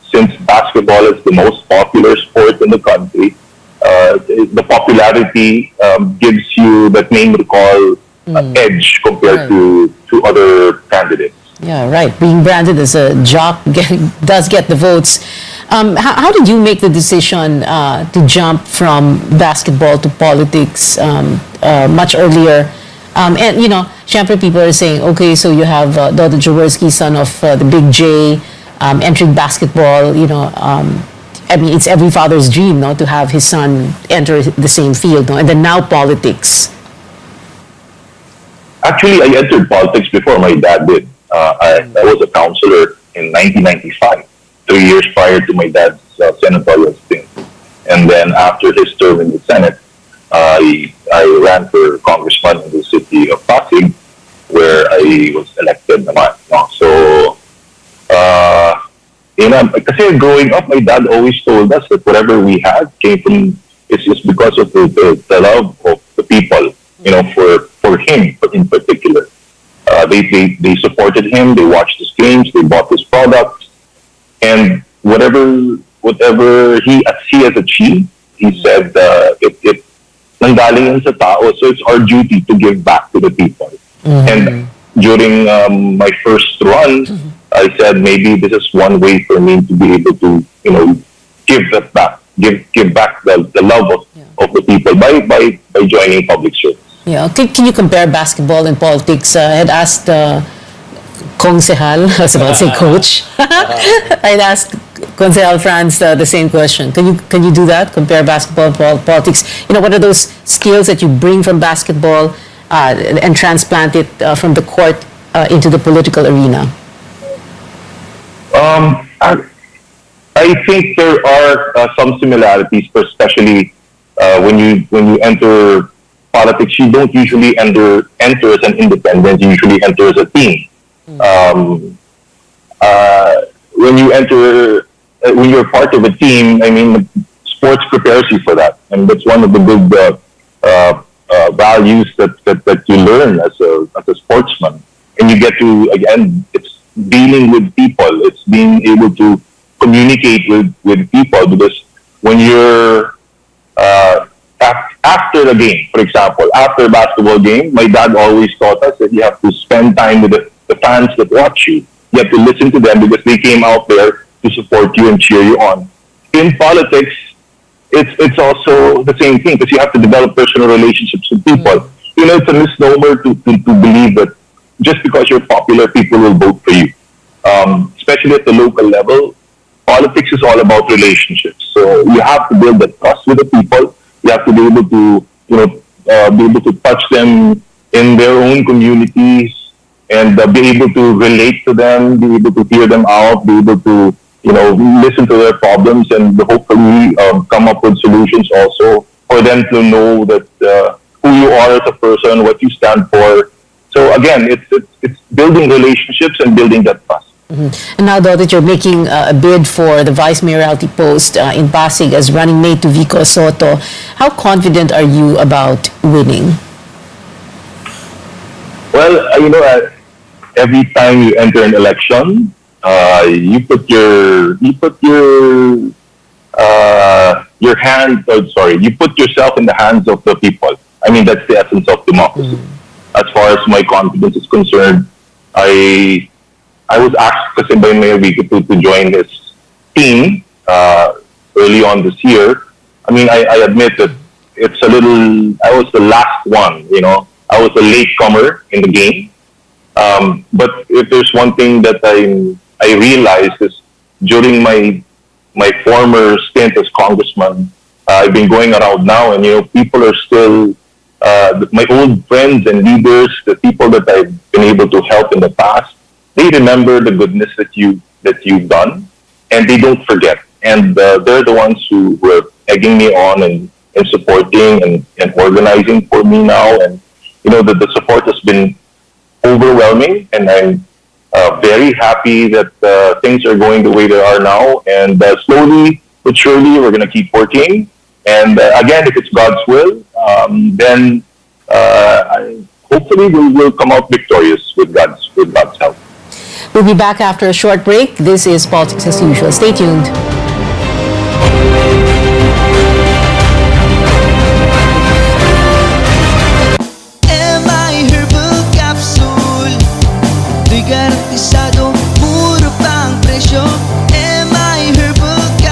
since basketball is the most popular sport in the country, the popularity gives you that name recall edge compared to other candidates. Yeah, right. Being branded as a jock does get the votes. How did you make the decision to jump from basketball to politics much earlier? And, you know, syempre people are saying, okay, so you have Dodo Jaworski, son of the Big J, entering basketball, you know, I mean, it's every father's dream, no, to have his son enter the same field, no? And then now politics. Actually, I entered politics before my dad did. I was a counselor in 1995, 3 years prior to my dad's senatorial stint. And then after his term in the Senate, I ran for congressman in the city of Pasig, where I was elected naman. No? So, you know, kasi growing up, my dad always told us that whatever we had came from, it's just because of the love of the people, you know, for him in particular. They supported him, they watched his games, they bought his products, and whatever he has achieved, he said it nanggaling yan sa tao, so it's our duty to give back to the people. And during my first run, I said maybe this is one way for me to be able to, you know, give that back, give back the love of the people by joining public service. Yeah, can you compare basketball and politics? I had asked Konsehal, I was about to say coach. I'd asked Konsehal Franz the same question. Can you do that? Compare basketball and politics? You know, what are those skills that you bring from basketball and transplant it from the court into the political arena? I think there are some similarities, but especially when you enter politics, you don't usually enter as an independent. You usually enter as a team. When you're part of a team, I mean, sports prepares you for that, and that's one of the big values that you learn as a sportsman. And you get to, again, it's dealing with people. It's being able to communicate with people, because when you're after the game, for example, after a basketball game, my dad always taught us that you have to spend time with the fans that watch you. You have to listen to them because they came out there to support you and cheer you on. In politics, it's also the same thing, because you have to develop personal relationships with people. You know, it's a misnomer to believe that just because you're popular, people will vote for you. Especially at the local level, politics is all about relationships. So you have to build that trust with the people. You have to be able to, you know, be able to touch them in their own communities, and be able to relate to them, be able to hear them out, be able to, you know, listen to their problems, and hopefully come up with solutions also for them to know that who you are as a person, what you stand for. So again, it's building relationships and building that trust. And now, though, that you're making a bid for the vice mayoralty post in Pasig as running mate to Vico Soto, how confident are you about winning? Well, you know, every time you enter an election, you put yourself in the hands of the people. I mean, that's the essence of democracy. As far as my confidence is concerned, I was asked kasi by Mayor Vico to join his team early on this year. I mean, I admit that it's a little, I was the last one, you know. I was a latecomer in the game. But if there's one thing that I realized is during my former stint as congressman, I've been going around now, and, you know, people are still, my old friends and leaders, the people that I've been able to help in the past, they remember the goodness that you've done, and they don't forget. And they're the ones who were egging me on and supporting and organizing for me now. And, you know, the support has been overwhelming, and I'm very happy that things are going the way they are now. And slowly but surely, we're going to keep working. And again, if it's God's will, then hopefully we'll come out victorious with God's help. We'll be back after a short break. This is Politics as Usual. Stay tuned. MI Herbal Capsule, di garantisado, muro pa ang presyo. MI Herbal Capsule.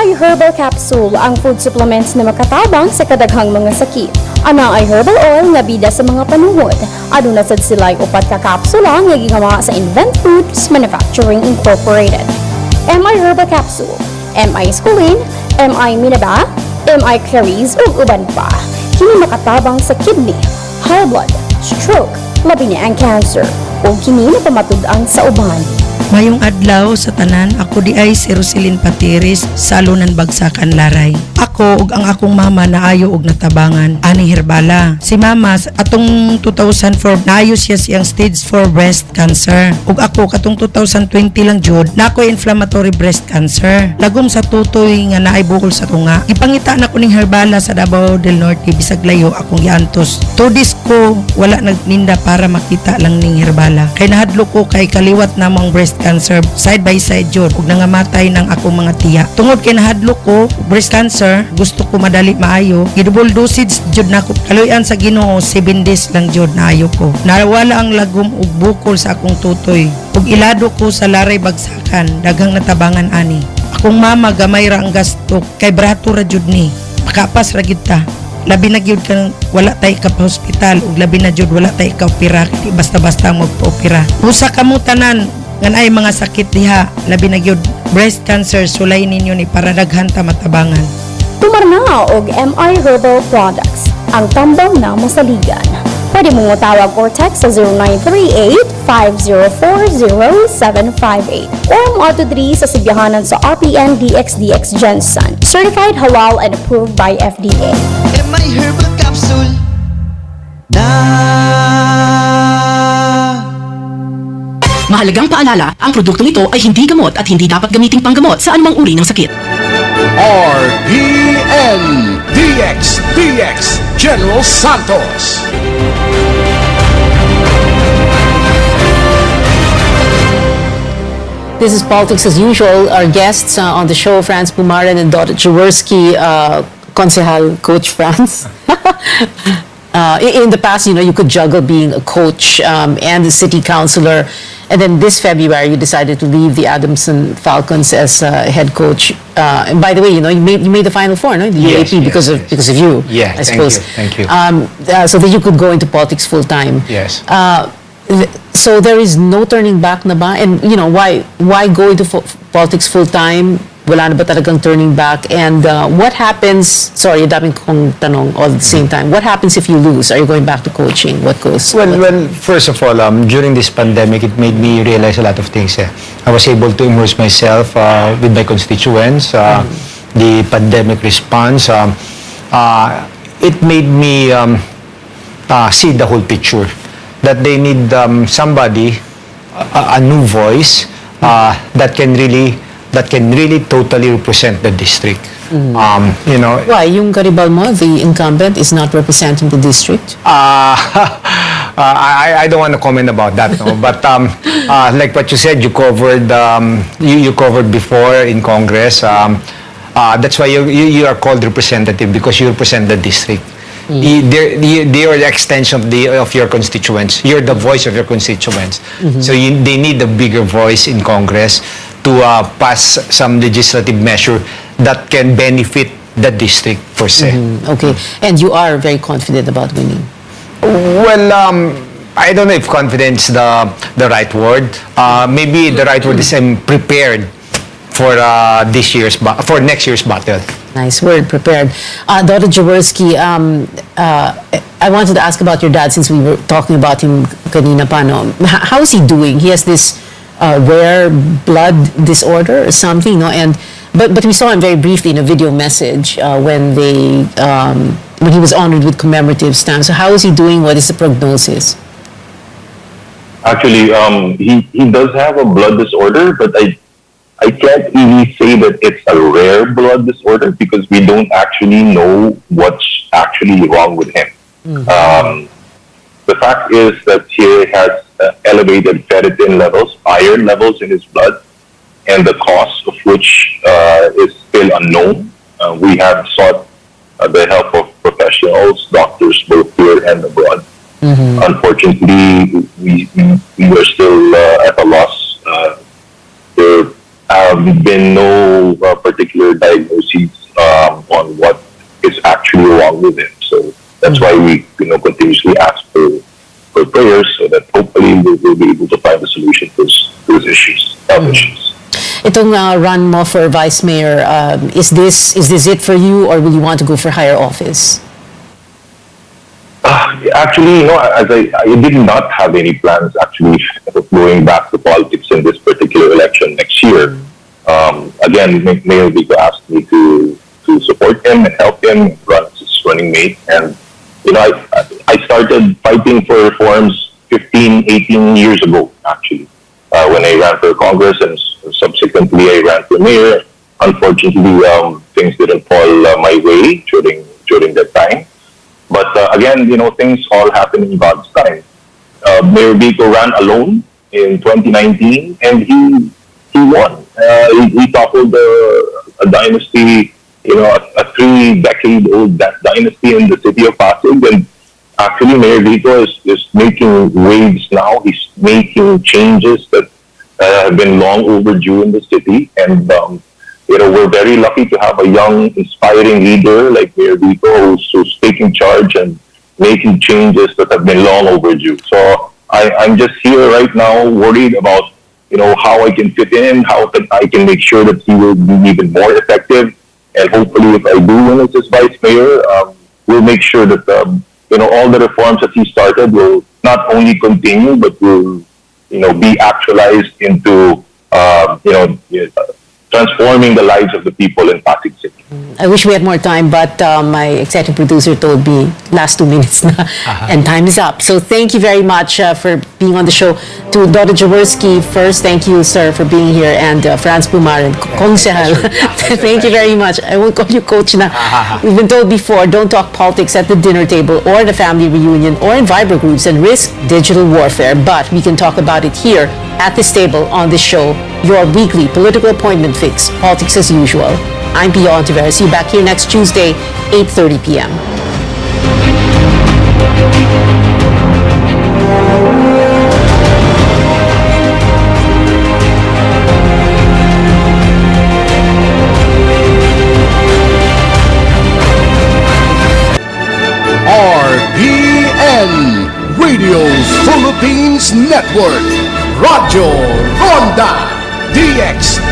MI Herbal Capsule ang food supplements na makatabang sa kadaghang mga sakit. Ana ay herbal oil nga bida sa mga panuhod. Aduna sad sila'y upat ka kapsula nga gihama sa Invent Foods Manufacturing Incorporated. MI Herbal Capsule, MI Squalene, MI Minaba, MI Clarice ug uban pa. Kini makatabang sa kidney, high blood, stroke, labi na ang cancer, o kini napamatud-an sa uban. Mayong adlaw sa tanan, ako di ay si Roselyn Patiris, salunan Bagsakan Laray. Ako ug ang akong mama naayo og natabangan ani herbala. Si mama atong 2004 naayo siya siyang stage 4 breast cancer. Ug ako katong 2020 lang jud nako inflammatory breast cancer. Lagom sa tutoy nga naay bukol sa tunga. Gipangita na ko ning herbala sa Davao del Norte bisag layo akong giantos. Tudis ko wala nagninda para makita lang ning herbala. Kay nahadlo ko kay kaliwat namang breast cancer side by side jud ug nangamatay ng akong mga tiya. Tungod kay nahadlo ko breast cancer, gusto ko madali maayo. Gidouble dosage jud nako. Kaloy-an sa Ginoo 7 days lang jud naayo ko. Nawala ang lagom ug bukol sa akong tutoy. Ug ilado ko sa Laray Bagsakan, daghang natabangan ani. Akong mama gamay ra ang gasto kay brato ra jud ni. Makapas ra gyud ta. Labi na gyud kang wala tay ka pa hospital ug labi na jud wala tay ka opera kay basta-basta mo opera. Usa ka mo tanan ngan ay mga sakit diha labi na gyud breast cancer sulay ninyo ni para daghan ta matabangan. Tumarna og MI Herbal Products, ang tambang na masaligan. Pwede mong tawag or text sa 0938-504-0758 or mo diri sa sigyahanan sa RPN DXDX Jensen, certified halal and approved by FDA. MI Herbal Capsule na Mahalagang paalala, ang produktong ito ay hindi gamot at hindi dapat gamiting panggamot sa anumang uri ng sakit. RPN DXDX General Santos. This is Politics as Usual. Our guests on the show, Franz Pumaran and Dot Jaworski, Konsehal Coach Franz. In the past, you could juggle being a coach and a city councilor. And then this February, you decided to leave the Adamson Falcons as head coach. And by the way, you made the Final Four, no? The UAP because of you. Yeah, I suppose. Thank you. So that you could go into politics full time. Yes. So there is no turning back na ba? And why go into politics full time? Wala na ba talagang turning back? And what happens, sorry, daming kong tanong all at the same time. What happens if you lose? Are you going back to coaching? What goes? Well, first of all, during this pandemic, it made me realize a lot of things. I was able to immerse myself with my constituents, the pandemic response. It made me see the whole picture. That they need somebody, a new voice that can really totally represent the district. Why? Yung Garibal mo, the incumbent, is not representing the district? I don't want to comment about that, no? But like what you said, you covered you covered before in Congress. That's why you are called representative, because you represent the district. They are the extension of your constituents. You're the voice of your constituents. So they need a bigger voice in Congress to pass some legislative measure that can benefit the district per se. Okay. And you are very confident about winning? Well, I don't know if confidence the right word. Maybe the right word is I'm prepared for next year's battle. Nice word, prepared. Dr. Jaworski, I wanted to ask about your dad since we were talking about him kanina pa, no? How is he doing? He has this rare blood disorder or something, no? But we saw him very briefly in a video message when he was honored with commemorative stamps. So how is he doing? What is the prognosis? Actually, he does have a blood disorder, but I can't really say that it's a rare blood disorder because we don't actually know what's actually wrong with him. The fact is that he has elevated ferritin levels, iron levels in his blood, and the cause of which is still unknown. We have sought the help of professionals, doctors both here and abroad. Unfortunately, we are still at a loss. There are been no particular diagnosis on what is actually wrong with him. So that's why we continuously ask for prayers so that hopefully we'll be able to find a solution to his issues, health issues. Itong run mo for Vice Mayor, is this it for you, or will you want to go for higher office? Actually, as I did not have any plans actually of going back to politics in this particular election next year. Again, Mayor Vico asked me to support him and help him run as his running mate. And, I started fighting for reforms 15, 18 years ago, actually, when I ran for Congress, and subsequently I ran for mayor. Unfortunately, things didn't fall my way during that time. But again, things all happen in God's time. Mayor Vico ran alone in 2019, and he won. He toppled a dynasty, a 3-decade-old dynasty in the city of Pasig. And actually, Mayor Vico is making waves now. He's making changes that have been long overdue in the city. And we're very lucky to have a young, inspiring leader like Mayor Vico who's taking charge and making changes that have been long overdue. So I'm just here right now worried about, how I can fit in, how I can make sure that he will be even more effective. And hopefully, if I do win as his vice mayor, we'll make sure that, all the reforms that he started will not only continue, but will, be actualized into, transforming the lives of the people in Pasig City. I wish we had more time, but my executive producer told me last 2 minutes na, and time is up. So thank you very much for being on the show. To Dr. Jaworski first, thank you, sir, for being here, and Franz Pumarin, Konsehal. Thank you very much. I won't call you coach na. We've been told before, don't talk politics at the dinner table or the family reunion or in Viber groups and risk digital warfare. But we can talk about it here at this table on this show, your weekly political appointment fix, politics as usual. I'm Pia Ontiveros. See you back here next Tuesday, 8:30 p.m. RPN Radio Philippines Network, Radyo Ronda, DX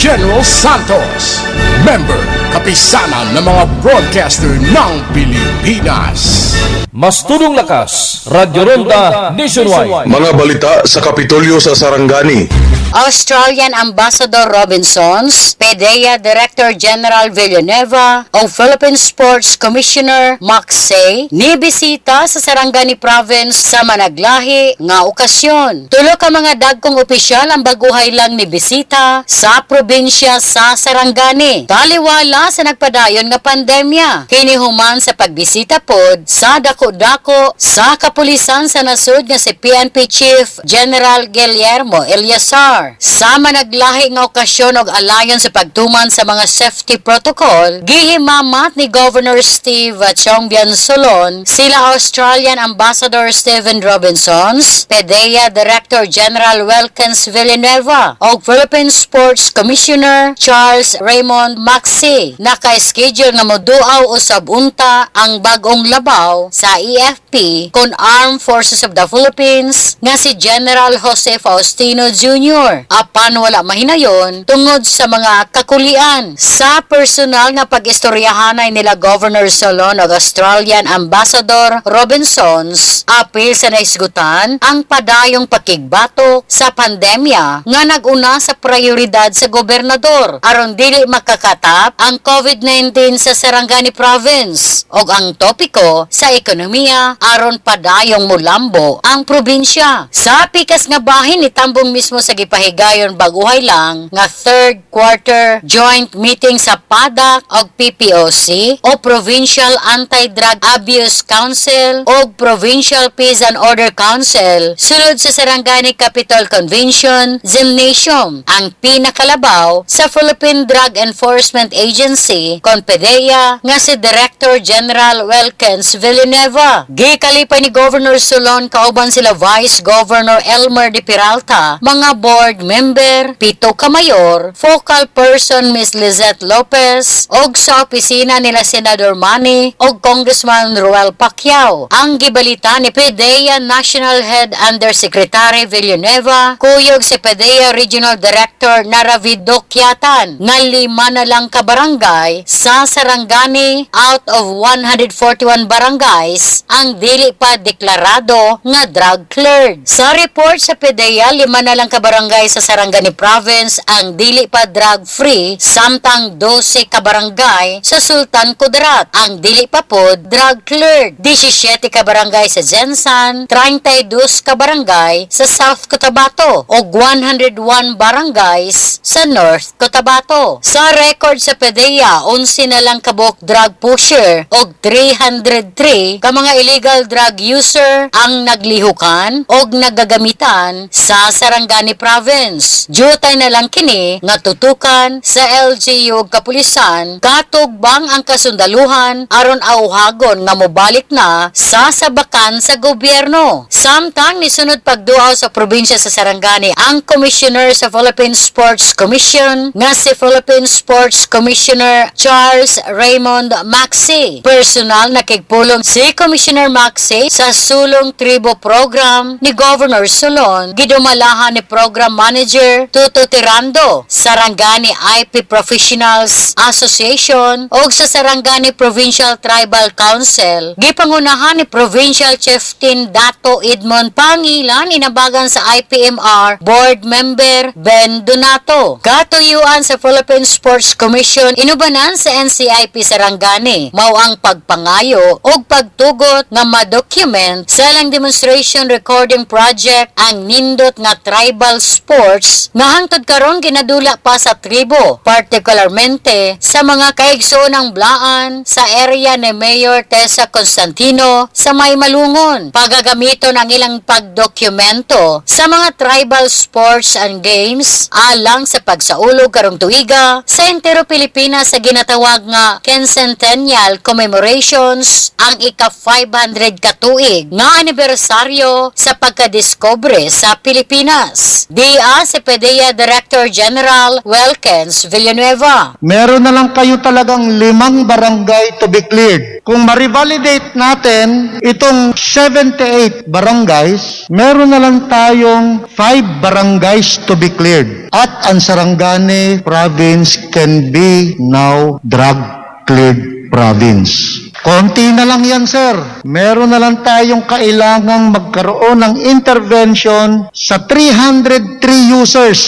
General Santos, member kapisanan ng mga broadcaster ng Pilipinas. Mas tulong lakas, Radyo Ronda Nationwide. Mga balita sa Kapitolyo sa Sarangani. Australian Ambassador Robinsons, PDEA Director General Villanueva, o Philippine Sports Commissioner Maxey nibisita sa Sarangani Province sa managlahi nga okasyon. Tulo ka mga dagkong opisyal ang baguhay lang nibisita sa probinsya sa Sarangani. Taliwala sa nagpadayon nga pandemya. Kinihuman sa pagbisita pod sa dako-dako sa kapulisan sa nasud nga si PNP Chief General Guillermo Eliazar. Sa managlahi nga okasyon og alayon sa pagtuman sa mga safety protocol, gihimamat ni Governor Steve Chongbian Solon sila Australian Ambassador Stephen Robinsons, PDEA Director General Wilkins Villanueva, o Philippine Sports Commissioner Charles Raymond Maxey. Naka-schedule nga moduaw usab unta ang bagong labaw sa EFP kon Armed Forces of the Philippines nga si General Jose Faustino Jr. Apan wala mahinayon tungod sa mga kakulian. Sa personal nga pag-istoryahanay nila Governor Solon o Australian Ambassador Robinsons, apil sa naisgutan ang padayong pakigbatok sa pandemya nga naguna sa prioridad sa gobernador aron dili makakatap ang COVID-19 sa Sarangani Province og ang topiko sa ekonomiya aron padayong mulambo ang probinsya. Sa pikas nga bahin ni tambong mismo sa gipahigayon baguhay lang nga third quarter another joint meeting sa PADAC o PPOC o Provincial Anti-Drug Abuse Council o Provincial Peace and Order Council sulod sa Sarangani Capitol Convention Gymnasium. Ang pinakalabaw sa Philippine Drug Enforcement Agency CONPEDEA nga si Director General Welkens Villanueva. Gikalipay ni Governor Solon kauban sila Vice Governor Elmer de Peralta, mga board member, 7 ka mayor, focal person Ms. Lizette Lopez, og sa opisina nila Senador Manny og Congressman Roel Pacquiao. Ang gibalita ni PDEA National Head Undersecretary Villanueva, kuyog si PDEA Regional Director Naravid Dokyatan, nga 5 na lang ka barangay sa Sarangani out of 141 barangays ang dili pa deklarado nga drug cleared. Sa report sa PDEA, 5 na lang ka barangay sa Sarangani Province ang dili pa drug free, samtang 12 ka barangay sa Sultan Kudarat ang dili pa pod drug cleared. 17 ka barangay sa Jensan, 32 ka barangay sa South Cotabato ug 101 barangays sa North Cotabato. Sa record sa PDEA, 11 na lang kabuk drug pusher ug 303 ka mga illegal drug user ang naglihukan ug nagagamitan sa Sarangani Province. Jutay na lang kini nga tutukan sa LGU ug kapulisan katugbang ang kasundaluhan aron auhagon nga mobalik na sa sabakan sa gobyerno. Samtang nisunod pagduaw sa probinsya sa Sarangani ang Commissioner sa Philippine Sports Commission nga si Philippine Sports Commissioner Charles Raymond Maxey. Personal nakigpulong si Commissioner Maxey sa sulong tribo program ni Governor Solon, gidumalahan ni Program Manager Tuto Tirando, Sarangani IP Professionals Association o sa Sarangani Provincial Tribal Council. Gipangunahan ni Provincial Chieftain Dato Edmond Pangilan inabagan sa IPMR Board Member Ben Donato. Katuyuan sa Philippine Sports Commission inubanan sa NCIP Sarangani mao ang pagpangayo o pagtugot nga ma-document sa lang demonstration recording project ang nindot nga tribal sports nga hangtod karon ginadula pa sa tribo, partikularmente sa mga kaigsoonang blaan sa area ni Mayor Tessa Constantino sa May Malungon. Pagagamiton ang ilang pagdokumento sa mga tribal sports and games alang sa pagsaulog karong tuiga sa entero Pilipinas sa ginatawag nga Quincentennial Commemorations, ang ika-500 katuig nga anibersaryo sa pagkadiscobre sa Pilipinas. Dia si PDEA Director General Welkens Villanueva. Meron na lang kayo talagang 5 barangay to be cleared. Kung ma-revalidate natin itong 78 barangays, meron na lang tayong 5 barangays to be cleared. At ang Sarangani Province can be now drug-cleared province. Konti na lang yan, sir. Meron na lang tayong kailangang magkaroon ng intervention sa 303 users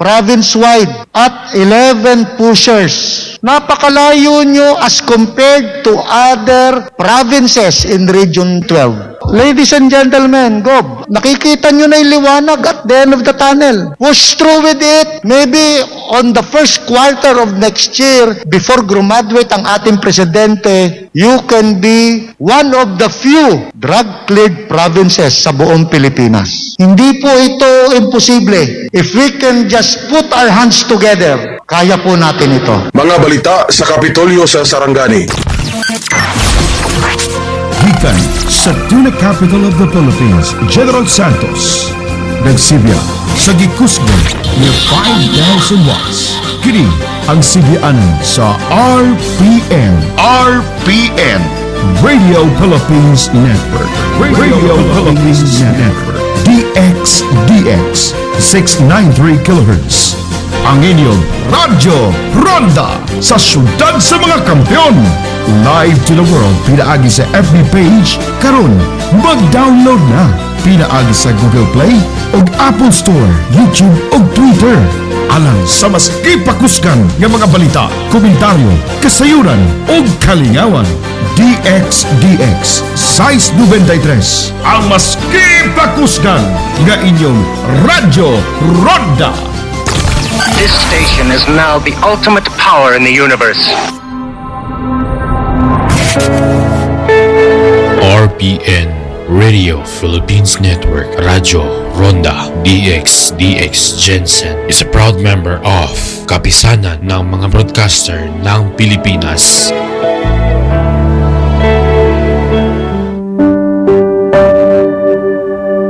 province-wide at 11 pushers. Napakalayo nyo as compared to other provinces in Region 12. Ladies and gentlemen, Gob, nakikita nyo na yung liwanag at the end of the tunnel. Push through with it. Maybe on the first quarter of next year, before graduate ang ating presidente, you can be one of the few drug-cleared provinces sa buong Pilipinas. Hindi po ito imposible. If we can just put our hands together, kaya po natin ito. Mga balita sa Kapitolyo sa Sarangani. Gikan sa Tuna Capital of the Philippines, General Santos. Nagsibya sa gikusgan near 5,000 watts. Kini ang sibyaanan sa RPN. RPN. Radio Philippines Network. Radio Philippines Network. DX 693 kHz. Ang inyong Radyo Ronda sa syudad sa mga kampeon. Live to the world, pinaagi sa FB page. Karon, mag-download na. Pinaagi sa Google Play o Apple Store, YouTube o Twitter. Alang sa mas ipakuskan ng mga balita, komentaryo, kasayuran o kalingawan. DX Size 93, ang mas ipakuskan ng inyong Radyo Ronda. This station is now the ultimate power in the universe. RPN Radio Philippines Network Radyo Ronda DX Jensen is a proud member of Kapisanan ng mga broadcaster ng Pilipinas.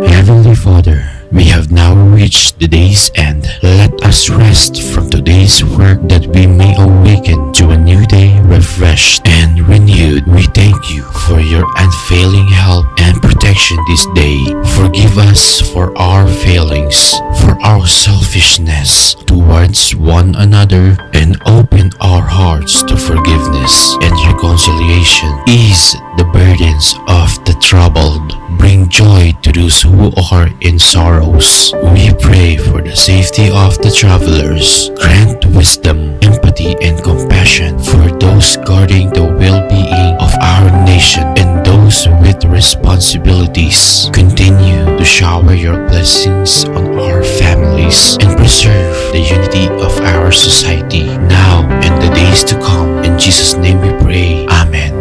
Heavenly Father, we have now reached the day's end. Let us rest from today's work that we may awaken to a new day refreshed and renewed. We thank you for your unfailing help and protection this day. Forgive us for our failings, for our selfishness towards one another, and open our hearts to forgiveness and reconciliation. Ease the burdens of the troubled. Bring joy to those who are in sorrows. We pray for the safety of the travelers. Grant wisdom, empathy, and compassion for those guarding the well-being of our nation and those with responsibilities. Continue to shower your blessings on our families and preserve the unity of our society now and the days to come. In Jesus' name we pray. Amen.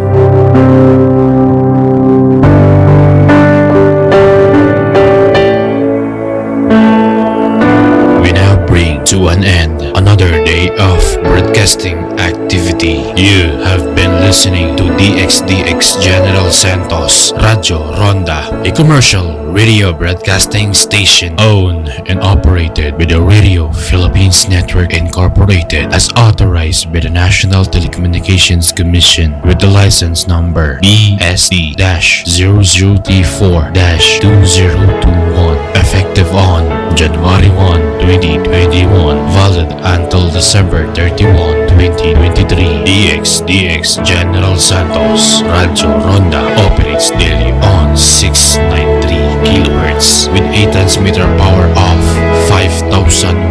To an end another day of broadcasting activity. You have been listening to DXDX General Santos Radyo Ronda, a commercial radio broadcasting station owned and operated by the Radio Philippines Network Incorporated as authorized by the National Telecommunications Commission with the license number BSD-00T4-2021 effective on January 1, 2021, valid until December 31, 2023. DXDX General Santos Radyo Ronda operates daily on 693 kHz with a transmitter power of 5,000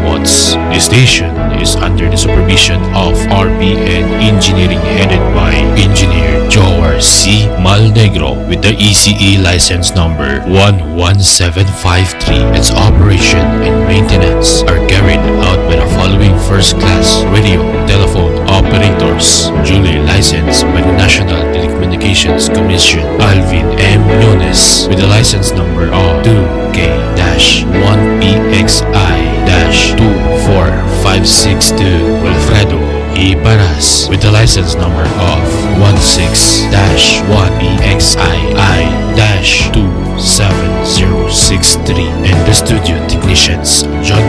watts. The station is under the supervision of RPN Engineering headed by Engineer Joar C. Malnegro with the ECE license number 11753. Its operation and maintenance are carried out by the following first-class radio telephone operators duly licensed by the National Telecommunications Commission. Alvin M. Nunes with the license number of 2K-1PXI-24562. Wilfredo E. Baras with the license number of 16-1PXI-27063. And the studio technicians John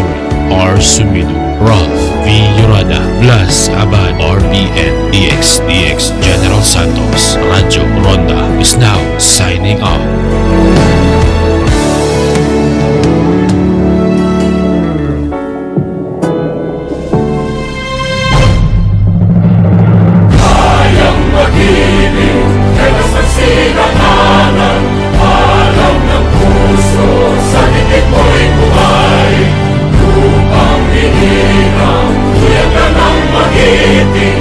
R. Sumido, Rolf V. Yurada, Blas Abad, RPN DXDX General Santos Radyo Ronda is now signing off. Magiting